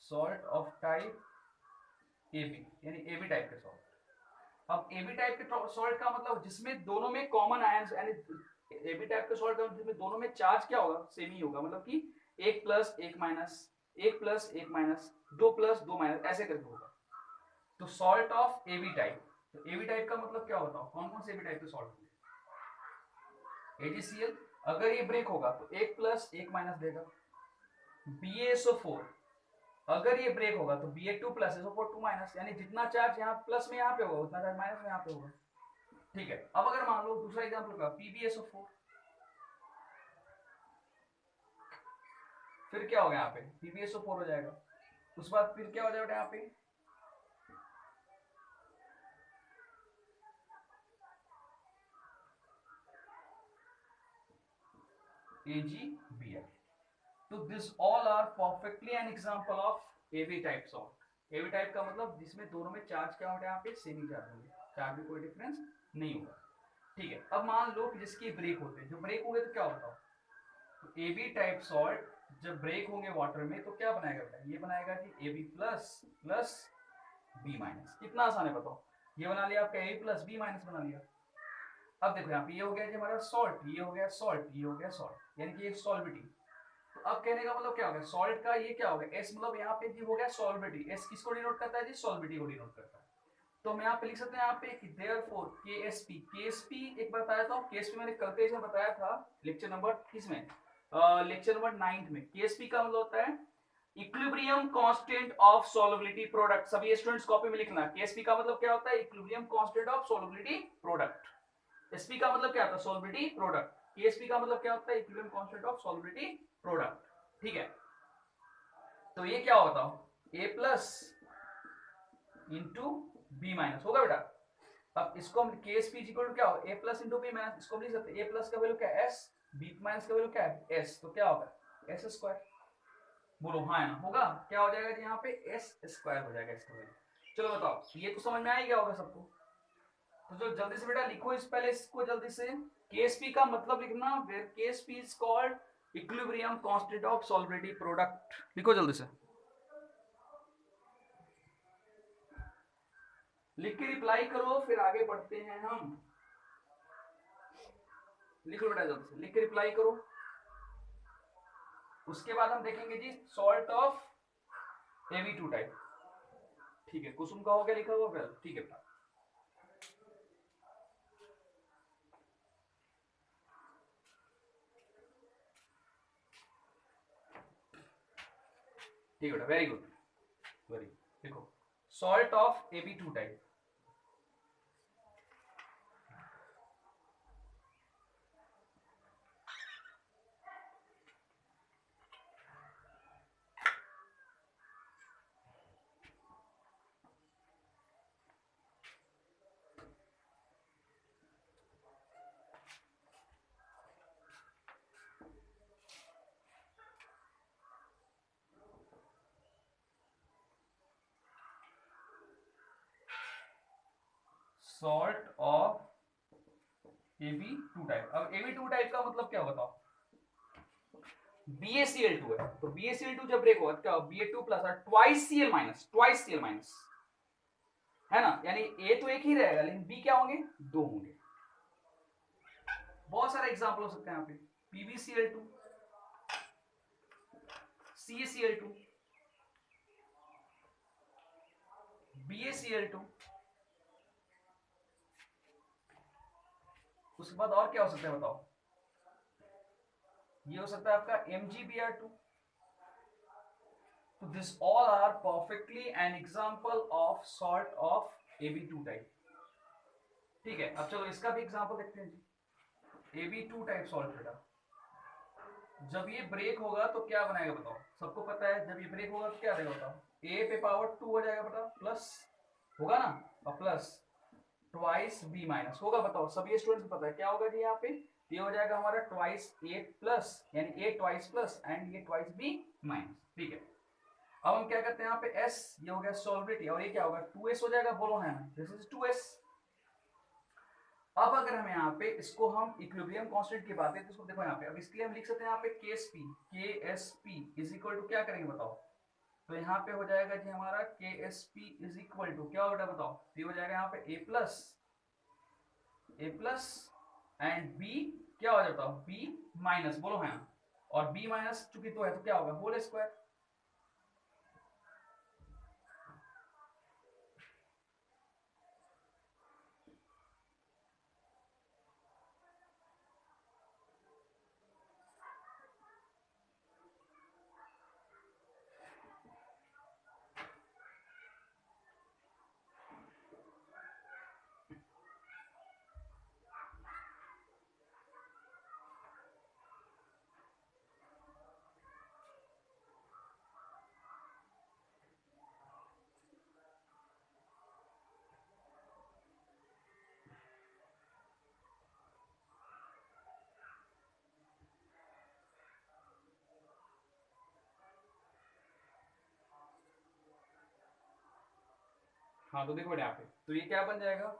salt of type AB, यानी एबी टाइप के सॉल्ट। अब एबी टाइप के सॉल्ट का मतलब जिसमें दोनों में कॉमन आयंस, यानी एबी टाइप के सॉल्ट का जिसमें दोनों में चार्ज क्या होगा, सेम ही होगा, मतलब कि एक प्लस एक माइनस, एक प्लस एक माइनस, दो प्लस दो माइनस, ऐसे करके होगा। तो सॉल्ट ऑफ एबी टाइप, तो एबी टाइप का मतलब क्या होता है, कौन कौन से एबी टाइप के सॉल्ट होंगे, AgCl। अगर ये ब्रेक होगा तो एक प्लस एक माइनस देगा। BaSO4 अगर ये ब्रेक होगा तो Ba2 प्लस SO4 2 माइनस, यानी जितना चार्ज यहाँ प्लस में यहाँ पे होगा उतना चार्ज माइनस में यहाँ पे होगा। ठीक है, अब अगर मान लो दूसरा एग्जांपल का PbSO4, फिर क्या होगा यहाँ पे PbSO4 हो जाएगा। उस बाद फिर क्या हो जाएगा यहाँ पे AgBl। तो this all are perfectly an example of AB type salt. AB type का मतलब जिसमें दोनों में चार्ज क्या होगा, यहाँ पे सेम ही चार्ज होंगे, चार्ज में कोई डिफरेंस नहीं होगा। ठीक है, अब मान लो कि जिसकी ब्रेक होते हैं, जो ब्रेक होंगे तो क्या होता है, तो एबी टाइप सॉल्ट जब ब्रेक होंगे वाटर में तो क्या बनाएगा, ये बनाएगा कि AB plus plus B minus. कितना आसान है बताओ, ये बना लिया आपका A प्लस B माइनस बना लिया। अब देखो यहाँ पे ये हो गया जी हमारा सॉल्ट, ये हो गया सॉल्ट, ये हो गया सॉल्ट, यानी कि एक सॉल्विटी। तो अब कहने का मतलब क्या हो गया, सॉल्ट का ये क्या हो गया S, मतलब यहाँ पे जी हो गया सॉल्विटी। S किसको डिनोट करता है जी, सॉल्विटी को डिनोट करता है। तो हम यहाँ पे लिख सकते हैं यहाँ पे कि देयरफॉर KSP, KSP एक बार बताया था, KSP मैंने कल के इसमें बताया था लेक्चर नंबर किसमें, लेक्चर नंबर 9 में। KSP का मतलब होता है equilibrium constant of solubility product. सभी स्टूडेंट्स कॉपी में लिखना, KSP का मतलब क्या होता है, equilibrium constant of solubility product. SP का मतलब क्या होता है, सॉल्युबिलिटी प्रोडक्ट। KSP का मतलब क्या होता है, equilibrium constant of solubility product. ठीक है, तो ये क्या होता है, A plus into B minus होगा बेटा। अब इसको हम KSP इक्वल टू क्या होगा, A plus into B minus, इसको हम लिख सकते हैं A प्लस का वैल्यू क्या है S, B माइनस का वैल्यू क्या है S, तो क्या होगा S स्क्वायर। बोलो हाँ है ना, होगा क्या हो जाएगा यहाँ पे S स्क्वायर हो जाएगा इसका वैल्यू। चलो बताओ, ये तो समझ में आ ही गया होगा सबको। तो जो जल्दी से बेटा लिखो इस, पहले इसको जल्दी से, KSP का मतलब लिखना, where KSP is called equilibrium constant of solubility product. लिखो जल्दी से, लिख के रिप्लाई करो, फिर आगे बढ़ते हैं हम। लिखो बेटा जल्दी से, लिख के रिप्लाई करो। उसके बाद हम देखेंगे जी सॉल्ट ऑफ Ab2 टाइप। ठीक है, कुसुम का हो गया लिखा हुआ, वेल ठीक है बेटा। ठीक है बेटा, वेरी गुड, वेरी। देखो salt of Ab2 type, salt of Ab2 type. अब Ab2 टाइप का मतलब क्या बताओ, BaCl2 है, तो BaCl2 जब ब्रेक होगा क्या होगा, Ba2 प्लस और twice Cl minus, twice Cl minus है ना, यानी A तो एक ही रहेगा लेकिन B क्या होंगे, दो होंगे। बहुत सारे एग्जांपल हो सकते हैं यहाँ पे, PbCl2, CaCl2, BaCl2, उसके बाद और क्या हो सकता है बताओ, ये हो सकता है आपका MgBr2। तो this all are perfectly an example of salt of Ab2 type. ठीक है, अब चलो इसका भी एग्जांपल देखते हैं जी। Ab2 टाइप सॉल्ट बेटा, जब ये ब्रेक होगा तो क्या बनाएगा बताओ, सबको पता है जब ये ब्रेक होगा तो क्या देगा बताओ, a पे पावर 2 हो जाएगा बेटा, प्लस होगा ना, और प्लस ट्वाइस b माइनस होगा। बताओ सभी स्टूडेंट्स को पता है क्या होगा जी यहाँ पे, ये हो जाएगा हमारा ट्वाइस a प्लस, यानी a ट्वाइस प्लस एंड ये ट्वाइस b माइनस। ठीक है, अब हम क्या करते हैं यहाँ पे s, ये हो गया सॉल्वेबिलिटी, और ये क्या होगा 2s हो जाएगा, बोलो है ना, दिस इज 2s। अब अगर हम यहाँ पे इसको हम इक्विलिब्रियम कांस्टेंट की बात है तो इसको देखो यहाँ पे, अब इसके लिए हम लिख सकते हैं यहाँ पे KSP इज इक्वल टू क्या करेंगे बताओ, तो यहाँ पे हो जाएगा जी हमारा KSP इज इक्वल टू क्या होगा बताओ, तो ये हो जाएगा यहाँ पे A प्लस एंड B क्या हो जाता है B माइनस, बोलो है, और B माइनस चूंकि तो है तो क्या होगा होल स्क्वायर। हाँ तो देखो यहाँ पे, तो ये क्या बन जाएगा,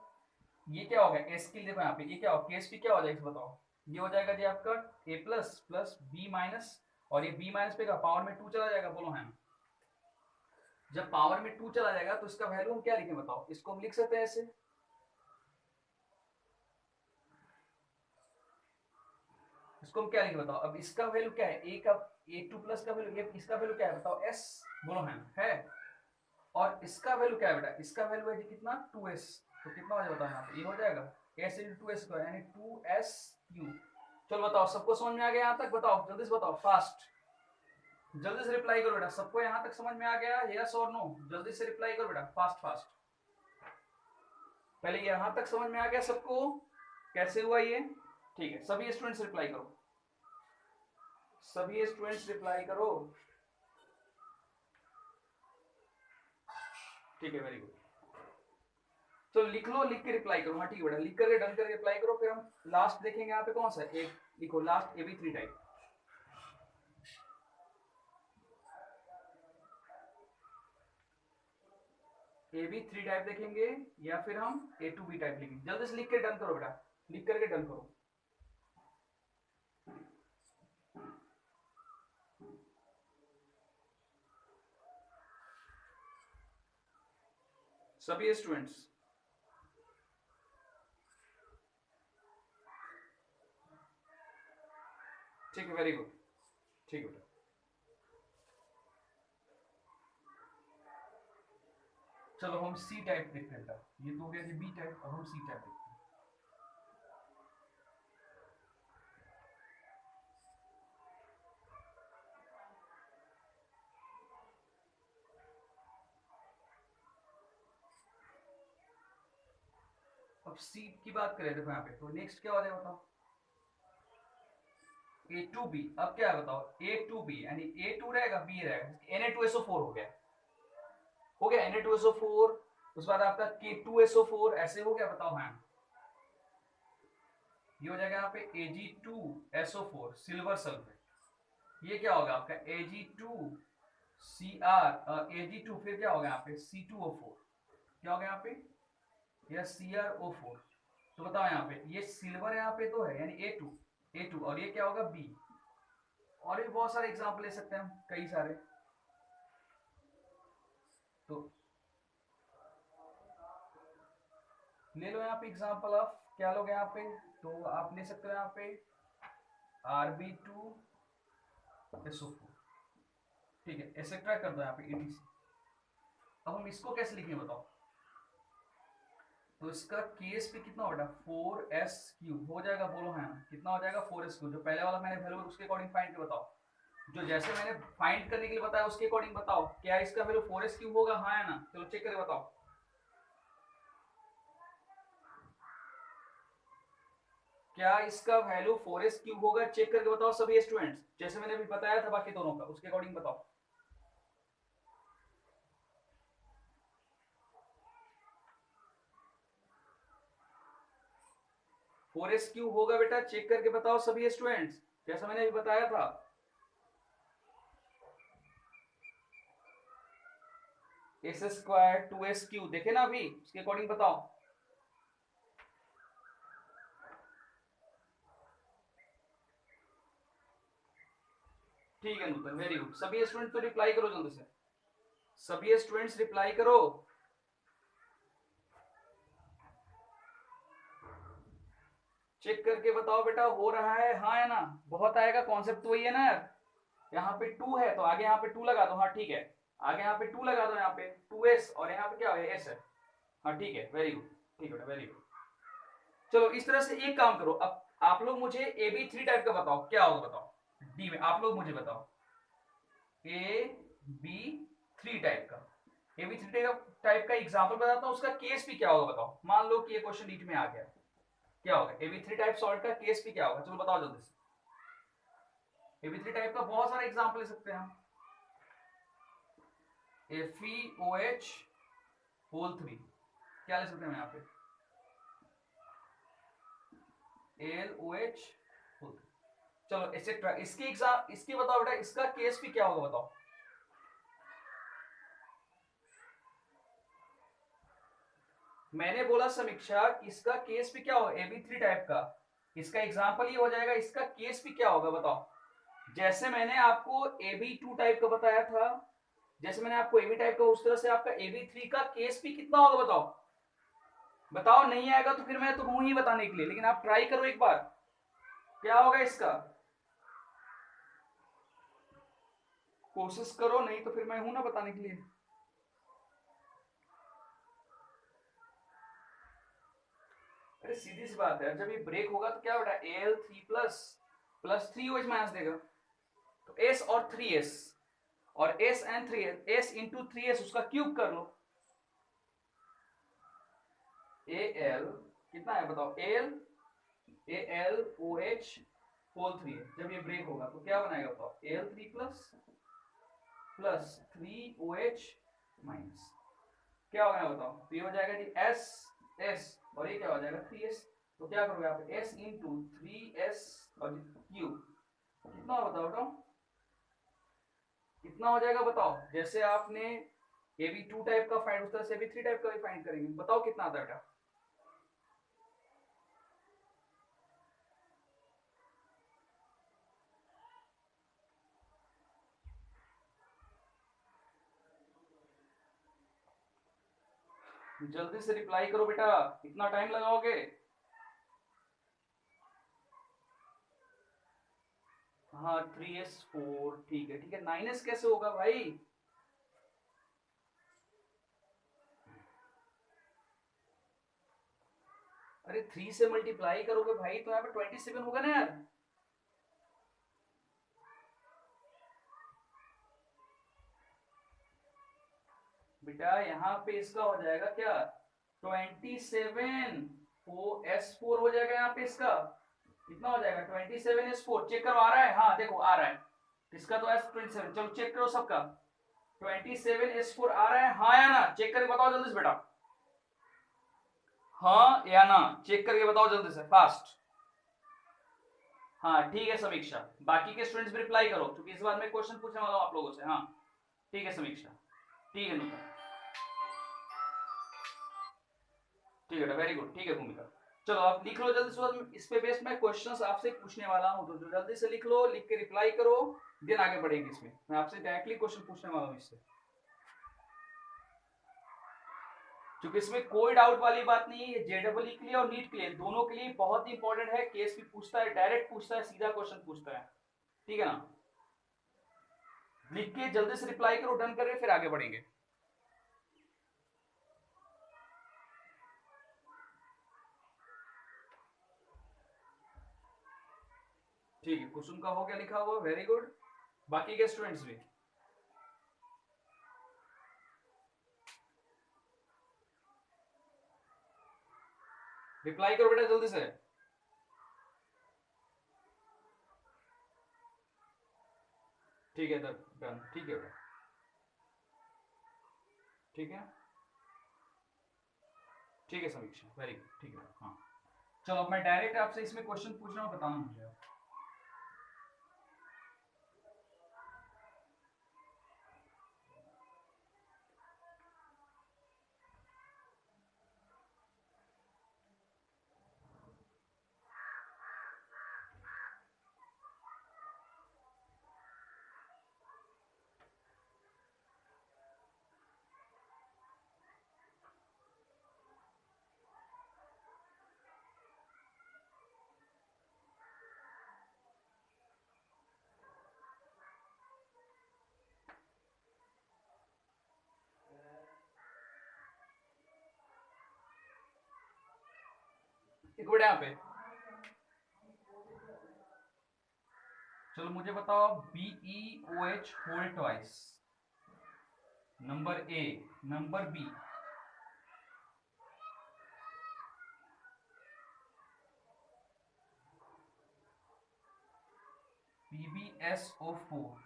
ये क्या हो गया एस के लिए, देखो यहाँ पे ये क्या हो KSP क्या हो जाएगा बताओ, ये हो जाएगा जी आपका A plus plus B minus, और ये B माइनस पे का पावर में 2 चला जाएगा, बोलो है, जब पावर में 2 चला जाएगा तो इसका वैल्यू हम क्या लिखें बताओ, इसको हम लिख सकते हैं ऐसे, इसको हम क्या लिखें बताओ, अब इसका वैल्यू क्या है, A का A2 प्लस का वैल्यू, इसका वैल्यू क्या है बताओ S, बोलो है, और इसका वैल्यू क्या है बेटा, इसका वैल्यू है जी कितना 2s, तो कितना हो जाएगा बताओ यहाँ पे, ये हो जाएगा s इंटू 2s स्क्वायर यानी 2s3। चलो बताओ सबको समझ में आ गया यहाँ तक, बताओ जल्दी से बताओ फास्ट, जल्दी से रिप्लाई करो बेटा, सबको यहाँ तक समझ में आ गया यस और नो, जल्दी से रिप्लाई करो बेटा फास्ट फास्ट, पहले यहाँ तक समझ में आ गया सबको कैसे हुआ ये, ठीक है सभी स्टूडेंट्स रिप्लाई करो, सभी स्टूडेंट्स रिप्लाई करो, ठीक है वेरी गुड। तो लिख लो, लिख के रिप्लाई करो, हाँ ठीक है बेटा, लिख करके डन करके रिप्लाई करो, फिर हम लास्ट देखेंगे यहाँ पे कौन सा एक, लिखो last AB3 type, AB3 type देखेंगे या फिर हम A2B टाइप लिखेंगे, जल्दी से लिख के डन करो बेटा, लिख करके डन करो। सभी स्टूडेंट्स ठीक है वेरी गुड, ठीक है बेटा। चलो हम सी टाइप देखते हैं बेटा, ये तो हो गया जी बी टाइप, अब हम सी टाइप देखते हैं। अब सी की बात करें देखो यहाँ पे, तो नेक्स्ट क्या हो जाएगा बताओ, A2B, अब क्या है बताओ A2B यानी A2 रहेगा B रहेगा, Na2SO4 हो गया, हो गया Na2SO4, उसके बाद आपका K2SO4 ऐसे हो गया, बताओ मैम, ये हो जाएगा यहाँ पे Ag2SO4 सिल्वर सल्फेट, ये क्या होगा आपका Ag2 फिर क्या होगा यहाँ पे C2O4, क्या होगा यहाँ पे यह CrO4, तो बताओ यहाँ पे ये सिल्वर यहाँ पे तो है यानी A2 और ये क्या होगा B, और भी बहुत सारे एग्जाम्पल ले सकते हैं हम कई सारे, तो ले लो यहाँ पे एग्जाम्पल ऑफ क्या लोग यहाँ पे, तो आप ले सकते हो यहाँ पे Rb2SO4, ठीक है एक्सेट्रा कर दो यहाँ पे etc। अब हम इसको कैसे लिखेंगे बताओ, तो इसका KSP कितना होगा 4s3 हो जाएगा, बोलो है कितना कितना हो जाएगा 4s क्यू। जो पहले वाला मैंने वैल्यू उसके अकॉर्डिंग फाइंड कर बताओ, जो जैसे मैंने फाइंड करने के लिए बताया उसके अकॉर्डिंग बताओ, क्या इसका वैल्यू 4s क्यू होगा, हाँ या ना? चलो चेक करके बताओ। क्या इसका वैल्यू 4s क्यू होगा? चेक करके बताओ सभी स्टूडेंट्स, जैसे मैंने अभी बताया था बाकी दोनों का, उसके अकॉर्डिंग बताओ। फोर एस क्यू होगा बेटा, चेक करके बताओ सभी स्टूडेंट्स, जैसा मैंने अभी बताया था। एस स्क्वायर 2s क्यू देखे ना अभी, उसके अकॉर्डिंग बताओ। ठीक है नूतन, वेरी गुड। सभी स्टूडेंट तो रिप्लाई करो जल्दी से, सभी स्टूडेंट्स रिप्लाई करो। चेक करके बताओ बेटा, हो रहा है हाँ या ना? बहुत आएगा, कॉन्सेप्ट तो वही है ना यार। यहाँ पे 2 है तो आगे यहाँ पे 2 लगा दो, हाँ ठीक है। आगे यहाँ पे 2 लगा दो, यहाँ पे 2s और यहाँ पे क्या है s है, हाँ ठीक है, वेरी गुड, ठीक है वेरी गुड। चलो इस तरह से एक काम करो, अब आप लोग मुझे ए बी थ्री टाइप का बताओ, क्या होगा बताओ। डी में आप लोग मुझे बताओ ए बी थ्री टाइप का, ए बी थ्री टाइप का एग्जाम्पल बताता हूँ, उसका केस भी क्या होगा बताओ। मान लो कि ये क्वेश्चन नीट में आ गया, क्या होगा A B three type solve का केस भी क्या होगा, चलो बताओ जल्दी से। ए बी थ्री टाइप का बहुत सारा एग्जाम्पल ले सकते हैं हम। FeOH होल 3, क्या ले सकते हैं यहाँ पे LOH होल 3। चलो एक्सेट्रा, इसकी एग्जाम इसकी बताओ बेटा, इसका केस भी क्या होगा बताओ। मैंने बोला समीक्षा, इसका केस भी क्या होगा, AB3 टाइप का, इसका एग्जांपल ये हो जाएगा, इसका केस भी क्या होगा बताओ। जैसे मैंने आपको AB2 टाइप का बताया था, जैसे मैंने आपको AB टाइप का, उस तरह से आपका AB3 का केस भी कितना होगा बताओ। बताओ, नहीं आएगा तो फिर मैं तो हूं ही बताने के लिए, लेकिन आप ट्राई करो एक बार, क्या होगा इसका, कोशिश करो, नहीं तो फिर मैं हूं ना बताने के लिए। अरे सीधी सी बात है, जब ये ब्रेक होगा तो क्या बेटा Al3 plus plus 3OH minus देगा, तो S और 3s और S and 3s, S into 3s उसका क्यूब कर लो। Al कितना है बताओ, AlOH होल 3 है, जब ये ब्रेक होगा तो क्या बनाएगा बताओ, Al3 plus plus 3OH minus, क्या होगा बताओ, तो ये हो जाएगा जी S और ये क्या हो जाएगा 3s, तो क्या करोगे आप S इंटू 3s और क्यूब, कितना बताओ बताओ, कितना हो जाएगा बताओ। जैसे आपने AB2 टाइप का फाइंड, उस तरह से AB3 टाइप का भी फाइंड करेंगे, बताओ कितना आता है बेटा। जल्दी से रिप्लाई करो बेटा, कितना टाइम लगाओगे। हाँ 3s4, ठीक है ठीक है। 9s कैसे होगा भाई, अरे 3 से मल्टीप्लाई करोगे भाई तो यहाँ पे 27 होगा ना यार। बेटा यहाँ पे इसका हो जाएगा क्या 27, S4 हो जाएगा यहाँ पे, इसका कितना हो जाएगा 27s4, चेक करो आ रहा है, हाँ देखो आ रहा है, इसका तो S27, चलो चेक करो सबका, 27s4 आ रहा है हाँ या ना, चेक करके बताओ जल्दी से बेटा, हाँ या ना, चेक करके बताओ जल्दी से फास्ट। हाँ ठीक है समीक्षा, बाकी के स्टूडेंट्स भी रिप्लाई करो, क्योंकि इस बार मैं क्वेश्चन पूछने वाला हूँ आप लोगों से। हाँ ठीक है समीक्षा, ठीक है नुका, ठीक है वेरी गुड, ठीक है भूमिका। चलो आप लिख लो जल्दी से, इस पे बेस्ड मैं क्वेश्चंस आपसे पूछने वाला हूँ, तो जल्दी से लिख लो, लिख के रिप्लाई करो, देन आगे बढ़ेंगे। इसमें मैं आपसे डायरेक्टली क्वेश्चन पूछने वाला हूँ इससे, क्योंकि इसमें कोई डाउट वाली बात नहीं है, ये JEE के लिए और नीट के लिए दोनों के लिए बहुत ही इंपॉर्टेंट है। केस भी पूछता है, डायरेक्ट पूछता है, सीधा क्वेश्चन पूछता है, ठीक है ना। लिख के जल्दी से रिप्लाई करो, डन करें, फिर आगे बढ़ेंगे। ठीक है, कुसुम का हो गया लिखा हुआ, वेरी गुड। बाकी के स्टूडेंट्स भी रिप्लाई करो बेटा जल्दी से। ठीक है डन, ठीक है बेटा, ठीक है, ठीक है समीक्षा, वेरी गुड, ठीक है। हाँ चलो, अब मैं डायरेक्ट आपसे इसमें क्वेश्चन पूछ रहा हूँ, बताना मुझे। एक मिनट यहाँ पे, चलो मुझे बताओ, BeOH whole twice, number A, number B, PbSO4,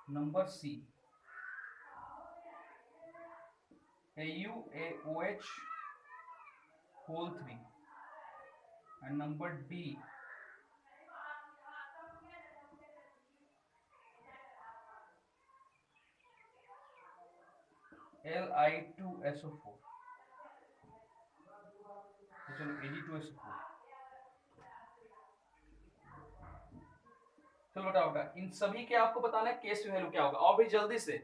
number C, AuAOH whole 3, and number D, Li2SO4। चलो Ag2SO4। चलो बेटा बेटा, इन सभी के आपको बताना है केस वैल्यू क्या होगा, और भी जल्दी से,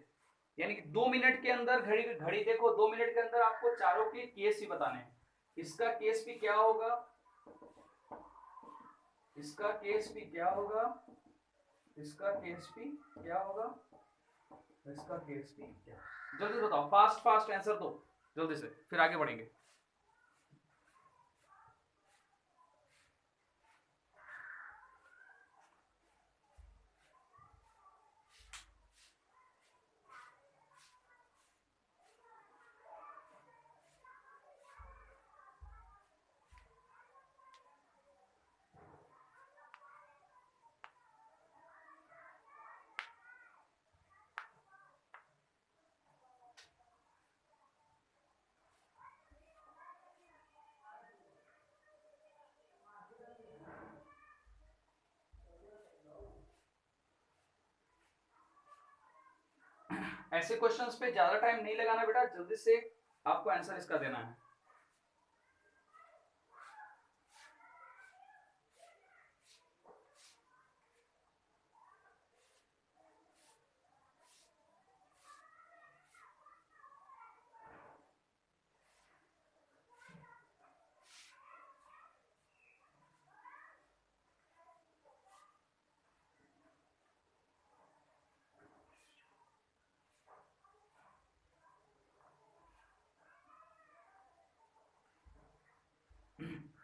यानी कि 2 मिनट के अंदर, घड़ी घड़ी देखो, 2 मिनट के अंदर आपको चारों के केस ही बताने हैं। इसका केस भी क्या होगा, इसका केस भी क्या होगा, इसका केस भी क्या होगा, इसका केस भी क्या। जल्दी बताओ, फास्ट फास्ट आंसर दो जल्दी से, फिर आगे बढ़ेंगे। ऐसे क्वेश्चंस पे ज्यादा टाइम नहीं लगाना बेटा, जल्दी से आपको आंसर इसका देना है।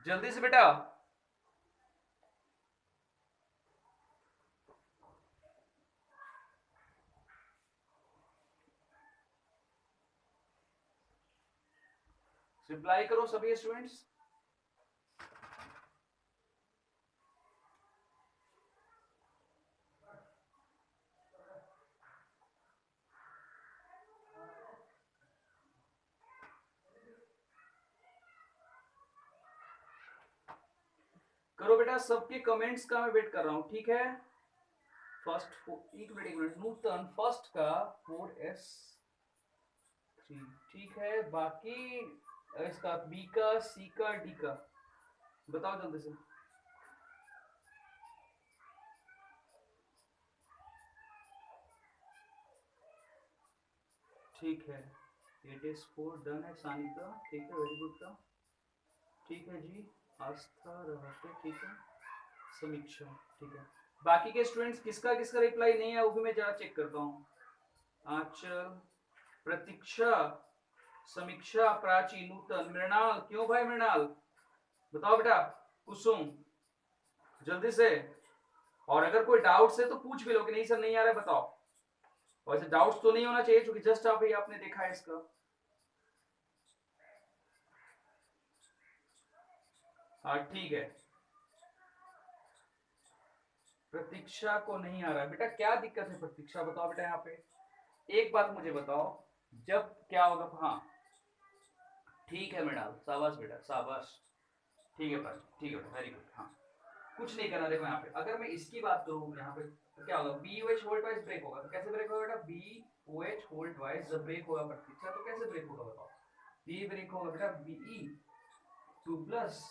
जल्दी से बेटा, रिप्लाई करो सभी स्टूडेंट्स। करो बेटा, सबके कमेंट्स का मैं वेट कर रहा हूं, ठीक है। फर्स्ट, एक मिनट, नूतन फर्स्ट का 4S3, ठीक है। बाकी इसका बी का, सी का, डी का बताओ जल्दी से। ठीक है, 8S4 डन है सानी का, ठीक है, वेरी गुड का, ठीक है जी। आस्था रहते, ठीक है, समीक्षा, ठीक है। बाकी के स्टूडेंट्स किसका किसका रिप्लाई नहीं है वो भी मैं जरा चेक करता हूँ। आंचल, प्रतीक्षा, समीक्षा, प्राची, नूतन, मृणाल, क्यों भाई मृणाल बताओ बेटा, कुसुम, जल्दी से। और अगर कोई डाउट्स है तो पूछ भी लो कि नहीं सर नहीं आ रहा है बताओ। वैसे डाउट्स तो नहीं होना चाहिए क्योंकि जस्ट अभी आपने देखा है इसका। हाँ ठीक है। प्रतीक्षा को नहीं आ रहा है बेटा, क्या दिक्कत है प्रतीक्षा, बताओ बेटा यहाँ पे। एक बात मुझे बताओ, जब क्या होगा। हाँ ठीक है मैडम, शाबाश बेटा शाबाश। ठीक है पर ठीक है बेटा, वेरी गुड। हाँ कुछ नहीं करना। देखो यहाँ पे अगर मैं इसकी बात करूँ यहाँ पे तो क्या होगा, B O H whole twice break होगा। तो कैसे ब्रेक होगा बेटा, B O H whole twice जब ब्रेक होगा प्रतीक्षा तो कैसे ब्रेक होगा बताओ। बी ब्रेक होगा बेटा बीई टू प्लस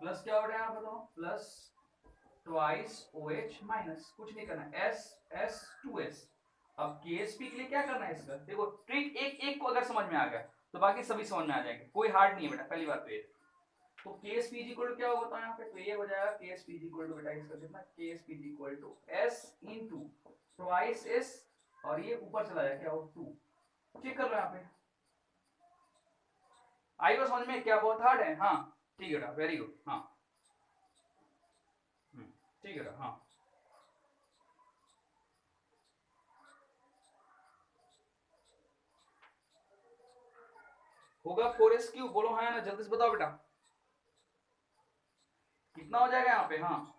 प्लस क्या हो रहा है यहाँ बताओ, plus twice O H minus, कुछ नहीं करना, एस एस टू एस। अब के एस पी के लिए क्या करना है इसका, देखो ट्रिक एक एक को अगर समझ में आ गया तो बाकी सभी समझ में आ जाएंगे, कोई हार्ड नहीं है बेटा। पहली बात तो ये, तो के एस पी इक्वल क्या होता है यहाँ पे, तो ये हो जाएगा के एस पी इक्वल टू बेटा इसका कितना, K S P equal to S into twice S और ये ऊपर चला जाए क्या हो टू। चेक कर लो यहाँ पे, आई को समझ में, क्या बहुत हार्ड है। हाँ ठीक है बेटा, वेरी गुड। हाँ ठीक है बेटा। हाँ होगा 4s क्यूब, बोलो हाँ ना, जल्दी से बताओ बेटा कितना हो जाएगा यहाँ पे। हाँ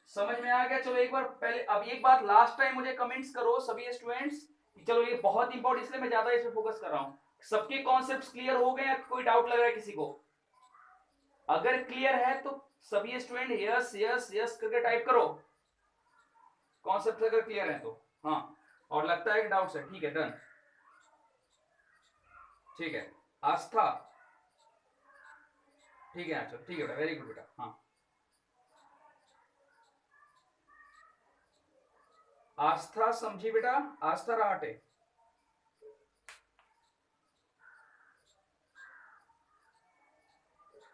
समझ में आ गया। चलो एक बार पहले, अब एक बात लास्ट टाइम मुझे कमेंट्स करो सभी स्टूडेंट्स, चलो ये बहुत इंपॉर्टेंट इसलिए मैं ज्यादा इस पे फोकस कर रहा हूँ। सबके कॉन्सेप्ट्स क्लियर हो गए या कोई डाउट लग रहा है किसी को? अगर क्लियर है तो सभी स्टूडेंट यस यस यस करके टाइप करो, कॉन्सेप्ट अगर क्लियर है तो। हाँ और लगता है कि डाउट्स है, ठीक है डन। ठीक है आस्था, ठीक है अच्छा ठीक है बेटा, वेरी गुड बेटा। हाँ आस्था समझी बेटा, आस्था राहटे,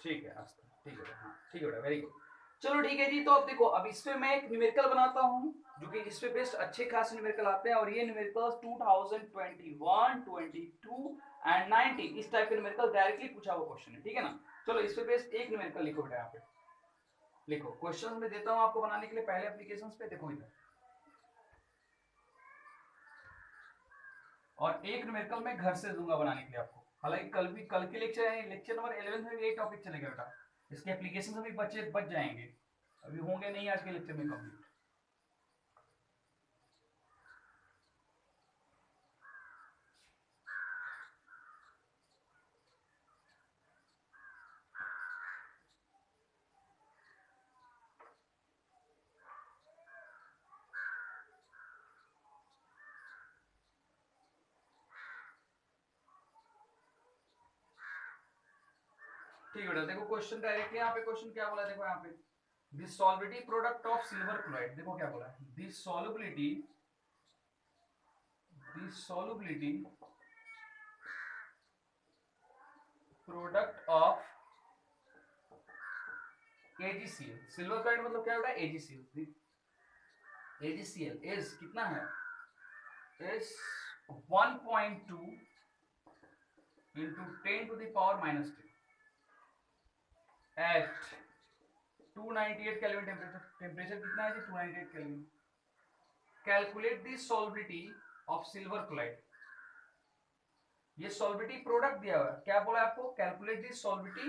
ठीक है आस्था, ठीक है हाँ ठीक है बेटा, वेरी गुड। चलो ठीक है जी, तो अब देखो, अब इस पे मैं एक न्यूमेरिकल बनाता हूँ जो कि इस पे बेस्ट अच्छे खास न्यूमेरिकल आते हैं, और ये न्यूमेरिकल 2021, 22 एंड 19 इस टाइप के न्यूमेरिकल डायरेक्टली पूछा हुआ क्वेश्चन है, ठीक है ना। चलो इस पे बेस्ट एक न्यूमेरिकल लिखो बेटा, यहाँ पे लिखो, क्वेश्चन में देता हूँ आपको बनाने के लिए पहले एप्लीकेशन पे, देखो इधर। और एक न्यूमेरिकल मैं घर से दूंगा बनाने के लिए आपको, हालांकि कल के लेक्चर है, लेक्चर नंबर 11 में भी एक टॉपिक चलेगा बेटा, इसके एप्लीकेशन भी बच्चे बच जाएंगे, अभी होंगे नहीं आज के लेक्चर में कंप्लीट। ठीक है बेटा, देखो क्वेश्चन डायरेक्टली यहाँ पे क्वेश्चन क्या बोला, देखो यहाँ पे this solubility product of silver chloride, देखो क्या बोला है, this solubility product of AgCl, silver chloride मतलब क्या बेटा AgCl, AgCl इज कितना है, is 1.2 into 10 to the power minus 2 at 298 kelvin temperature, temperature कितना है जी 298 kelvin. Calculate the solubility of silver chloride, ये सॉल्बिलिटी प्रोडक्ट दिया हुआ है, क्या बोला है आपको, calculate the solubility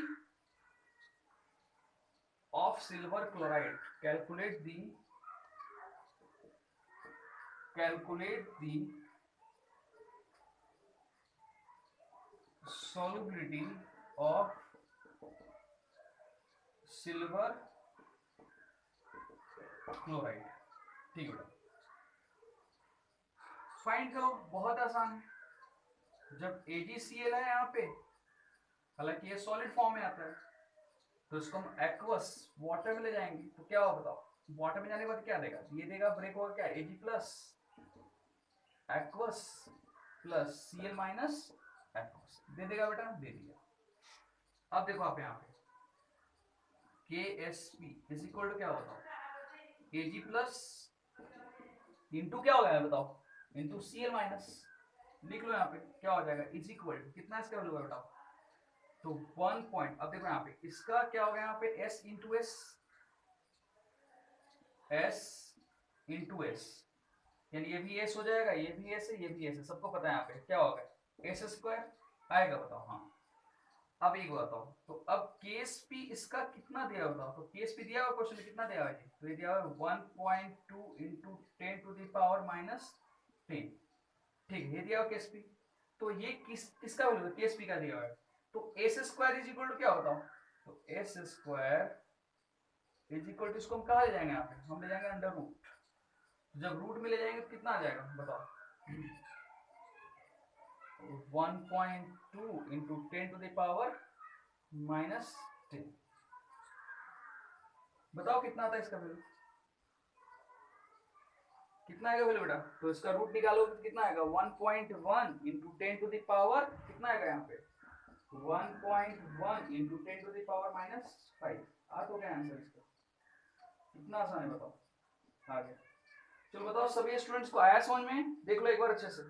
of silver chloride, calculate the solubility of silver chloride, ठीक है। फाइंड करो, बहुत आसान है। जब AgCl है यहाँ पे, हालांकि ये सॉलिड फॉर्म में आता है, तो इसको हम एक्वस वाटर में ले जाएंगे, तो क्या होगा बताओ, वाटर में जाने के बाद क्या देगा, ये देगा ब्रेक होगा क्या Ag plus aqueous plus Cl minus aqueous, दे देगा बेटा, दे दिया। अब देखो आप यहाँ पे KSP इज इक्वल टू क्या बताओ, Ag प्लस इंटू क्या हो गया बताओ, इंटू Cl माइनस, लिख लो यहाँ पे क्या हो जाएगा, इज इक्वल टू कितना इसका वैल्यू है बताओ, तो 1 पॉइंट, अब देखो यहाँ पे इसका क्या हो गया यहाँ पे S into S, S into S, यानी ये भी एस हो जाएगा, ये भी एस है, ये भी एस है, सबको पता है यहाँ पे क्या होगा, एस स्क्वायर आएगा, बताओ। हाँ अब एक बताओ, तो अब केएसपी इसका कितना दिया होगा, तो केएसपी दिया हुआ क्वेश्चन में कितना दिया हुआ है, तो ये दिया हुआ है 1.2 इंटू 10⁻⁻10, ठीक है, ये दिया हुआ केएसपी। तो ये किसका वैल्यू है, केएसपी का दिया हुआ है, तो S square is equal to क्या होता है, तो S square is equal to, इसको हम कहा ले जाएंगे, यहाँ पे हम ले जाएंगे अंडर रूट, जब रूट में ले जाएंगे तो कितना आ जाएगा बताओ, 1.2 इंटू 10⁻⁻10, बताओ कितना आता है इसका वैल्यू, कितना आएगा वैल्यू बेटा, तो इसका रूट निकालो तो कितना आएगा 1.1 इंटू 10⁻, कितना आएगा यहाँ पे 1.1 इंटू 10⁻⁻5, आ तो क्या आंसर इसका, कितना आसान है बताओ, आ गया। चलो बताओ सभी स्टूडेंट्स को आया समझ में, देख लो एक बार अच्छे से।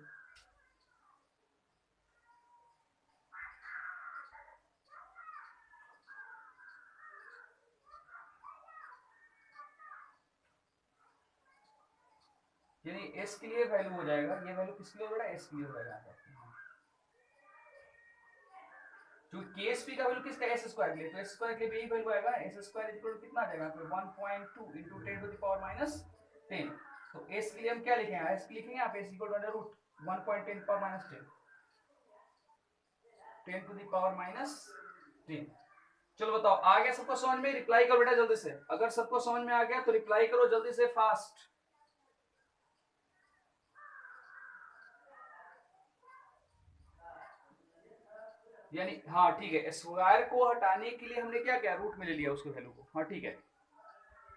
यानी एस के लिए वैल्यू हो जाएगा, ये वैल्यू किसके लिए हो जाएगा, एस के लिए हो जाएगा, जो केएसपी का वैल्यू किसका, एस स्क्वायर के लिए, तो एस स्क्वायर के लिए यही वैल्यू आएगा, एस स्क्वायर इक्वल टू कितना आ जाएगा, तो 1.2 इंटू 10⁻⁻10, तो एस के लिए हम क्या लिखेंगे, एस लिखेंगे आप, S equal to under root 1.10⁻10, 10⁻10। चलो बताओ आ गया सबको समझ में, रिप्लाई करो बेटा जल्दी से, अगर सबको समझ में आ गया तो रिप्लाई करो जल्दी से, फास्ट। यानी हाँ ठीक है, स्क्वायर को हटाने के लिए हमने क्या किया, रूट में ले लिया उसके वैल्यू को, हाँ ठीक है,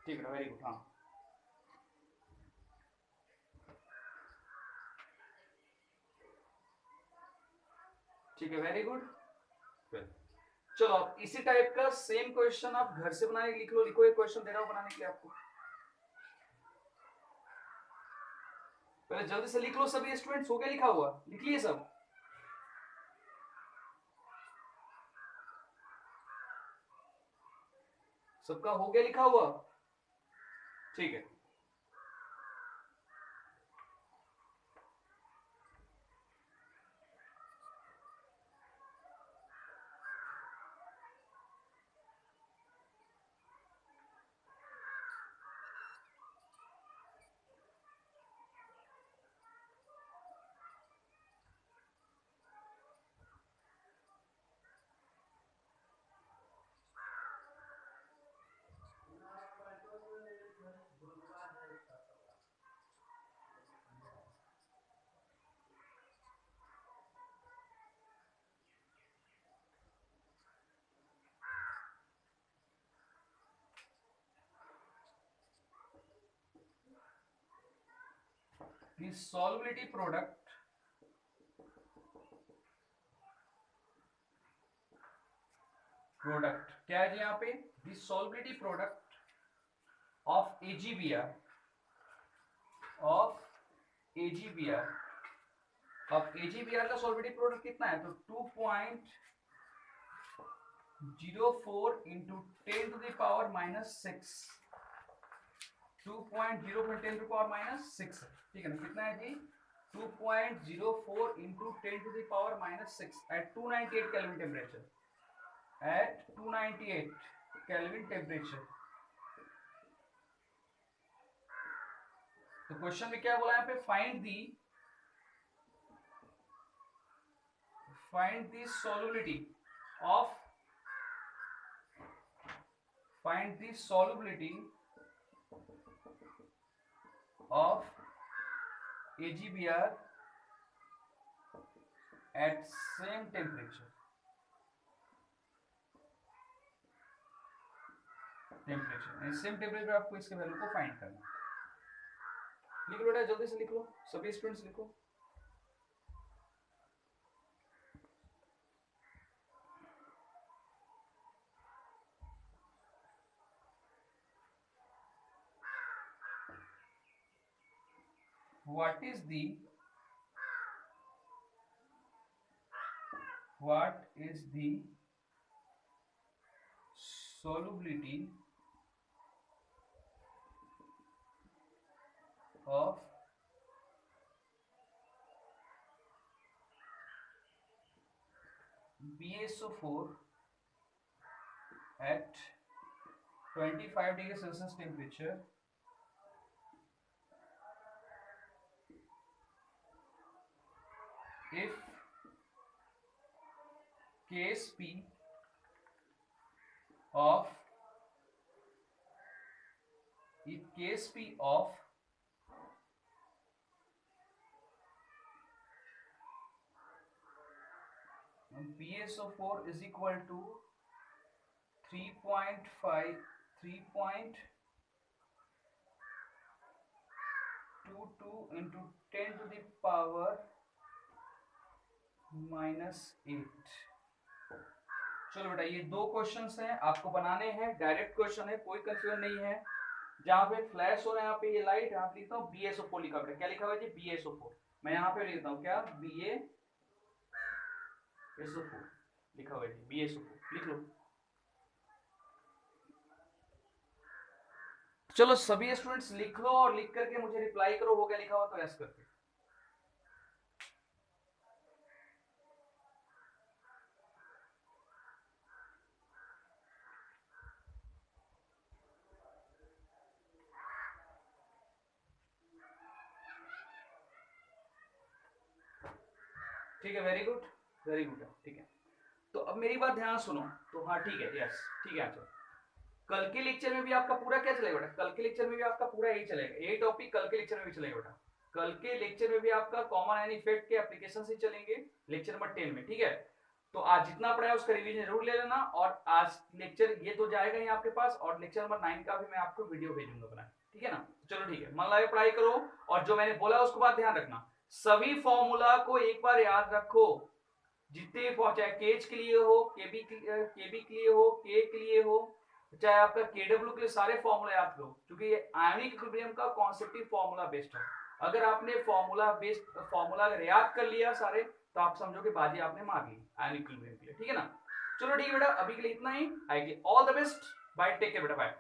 ठीक है, वेरी गुड, हाँ ठीक है, वेरी गुड। चलो अब इसी टाइप का सेम क्वेश्चन आप घर से बनाने लिख लो, लिखो, एक क्वेश्चन दे रहा हूं बनाने के लिए आपको, पहले जल्दी से लिख लो, सभी स्टूडेंट्स हो गया लिखा हुआ, लिख लिए सब, सबका हो गया लिखा हुआ, ठीक है। The solubility product क्या है यहाँ पे, the solubility product of AgBr of AgBr, अब AgBr का सॉल्वेटिव प्रोडक्ट कितना है, तो 2.04 इंटू 10⁻⁻6, 2.0 10⁻⁻6, ठीक है ना, कितना है जी 2.04 into 10⁻⁻6 at 298 kelvin temperature, at 298 kelvin temperature. तो क्वेश्चन में क्या बोला यहाँ पे, find the solubility of AgBr at same temperature, same temperature आपको इसके वैल्यू को फाइंड करना। लिख लो बेटा जल्दी से लिख लो, सभी स्टूडेंट्स लिखो। What is the solubility of BaSO4 at 25 degrees Celsius temperature if Ksp of BaSO4 is equal to 3.22 into 10 to the power -8। चलो बेटा ये दो क्वेश्चंस हैं, आपको बनाने हैं, डायरेक्ट क्वेश्चन है, कोई कंफ्यूजन नहीं है। जहां पे फ्लैश हो रहा है यहाँ पे ये लाइट, यहाँ पे लिखता हूँ BaSO4 लिखा बेटा। क्या लिखा हुआ है जी? BaSO4। मैं यहाँ पे लिखता हूँ क्या? BaSO4 लिखा हुआ है जी, BaSO4 लिख लो। चलो सभी स्टूडेंट्स लिख लो और लिख करके मुझे रिप्लाई करो, हो गया लिखा हुआ तो यस करके। ठीक है, वेरी गुड वेरी गुड, ठीक है। तो अब मेरी बात ध्यान सुनो। तो हाँ ठीक है, यस ठीक है। चलो कल के लेक्चर में भी आपका पूरा क्या चलेगा बेटा? कल के लेक्चर में भी आपका पूरा यही चलेगा, यही टॉपिक कल के लेक्चर में भी चलेगा बेटा। कल के लेक्चर में भी आपका कॉमन एंड इफेक्ट के एप्लीकेशन से चलेंगे, लेक्चर नंबर 10 में, ठीक है। तो आज जितना पढ़ा है उसका रिवीजन जरूर ले लेना, और आज लेक्चर ये तो जाएगा ही आपके पास, और लेक्चर नंबर 9 का भी मैं आपको वीडियो भेजूंगा बना, ठीक है ना। चलो ठीक है, मन लगा पढ़ाई करो, और जो मैंने बोला उसको बात ध्यान रखना। सभी फॉर्मूला को एक बार याद रखो, जितने चाहे केज के लिए हो, केबी के लिए हो, के लिए हो, चाहे आपका केडब्ल्यू के लिए, सारे फॉर्मूला याद करो, क्योंकि ये आयनिक इक्विलिब्रियम का कॉन्सेप्टिव फॉर्मूला बेस्ड है। अगर आपने फॉर्मूला बेस्ड फॉर्मूला अगर याद कर लिया सारे, तो आप समझो कि बाजी आपने मार ली आयनिक इक्विलिब्रियम के लिए, ठीक है ना। चलो ठीक है बेटा, अभी के लिए इतना ही। आएगी all the best, bye, take care बेटा, बाय।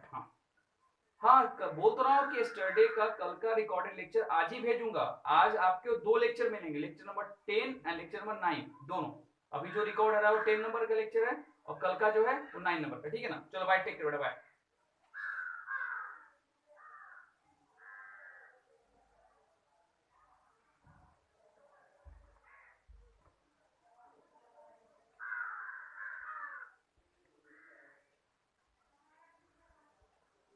हाँ बोल तो रहा हूँ कि स्टरडे का कल का रिकॉर्डेड लेक्चर आज ही भेजूंगा। आज आपके दो लेक्चर मिलेंगे, lecture number 10 and lecture number 9 दोनों। अभी जो रिकॉर्ड है वो 10 नंबर का लेक्चर है, और कल का जो है वो 9 नंबर का, ठीक है ना। चलो बाय, टेक केयर बेटा, बाय।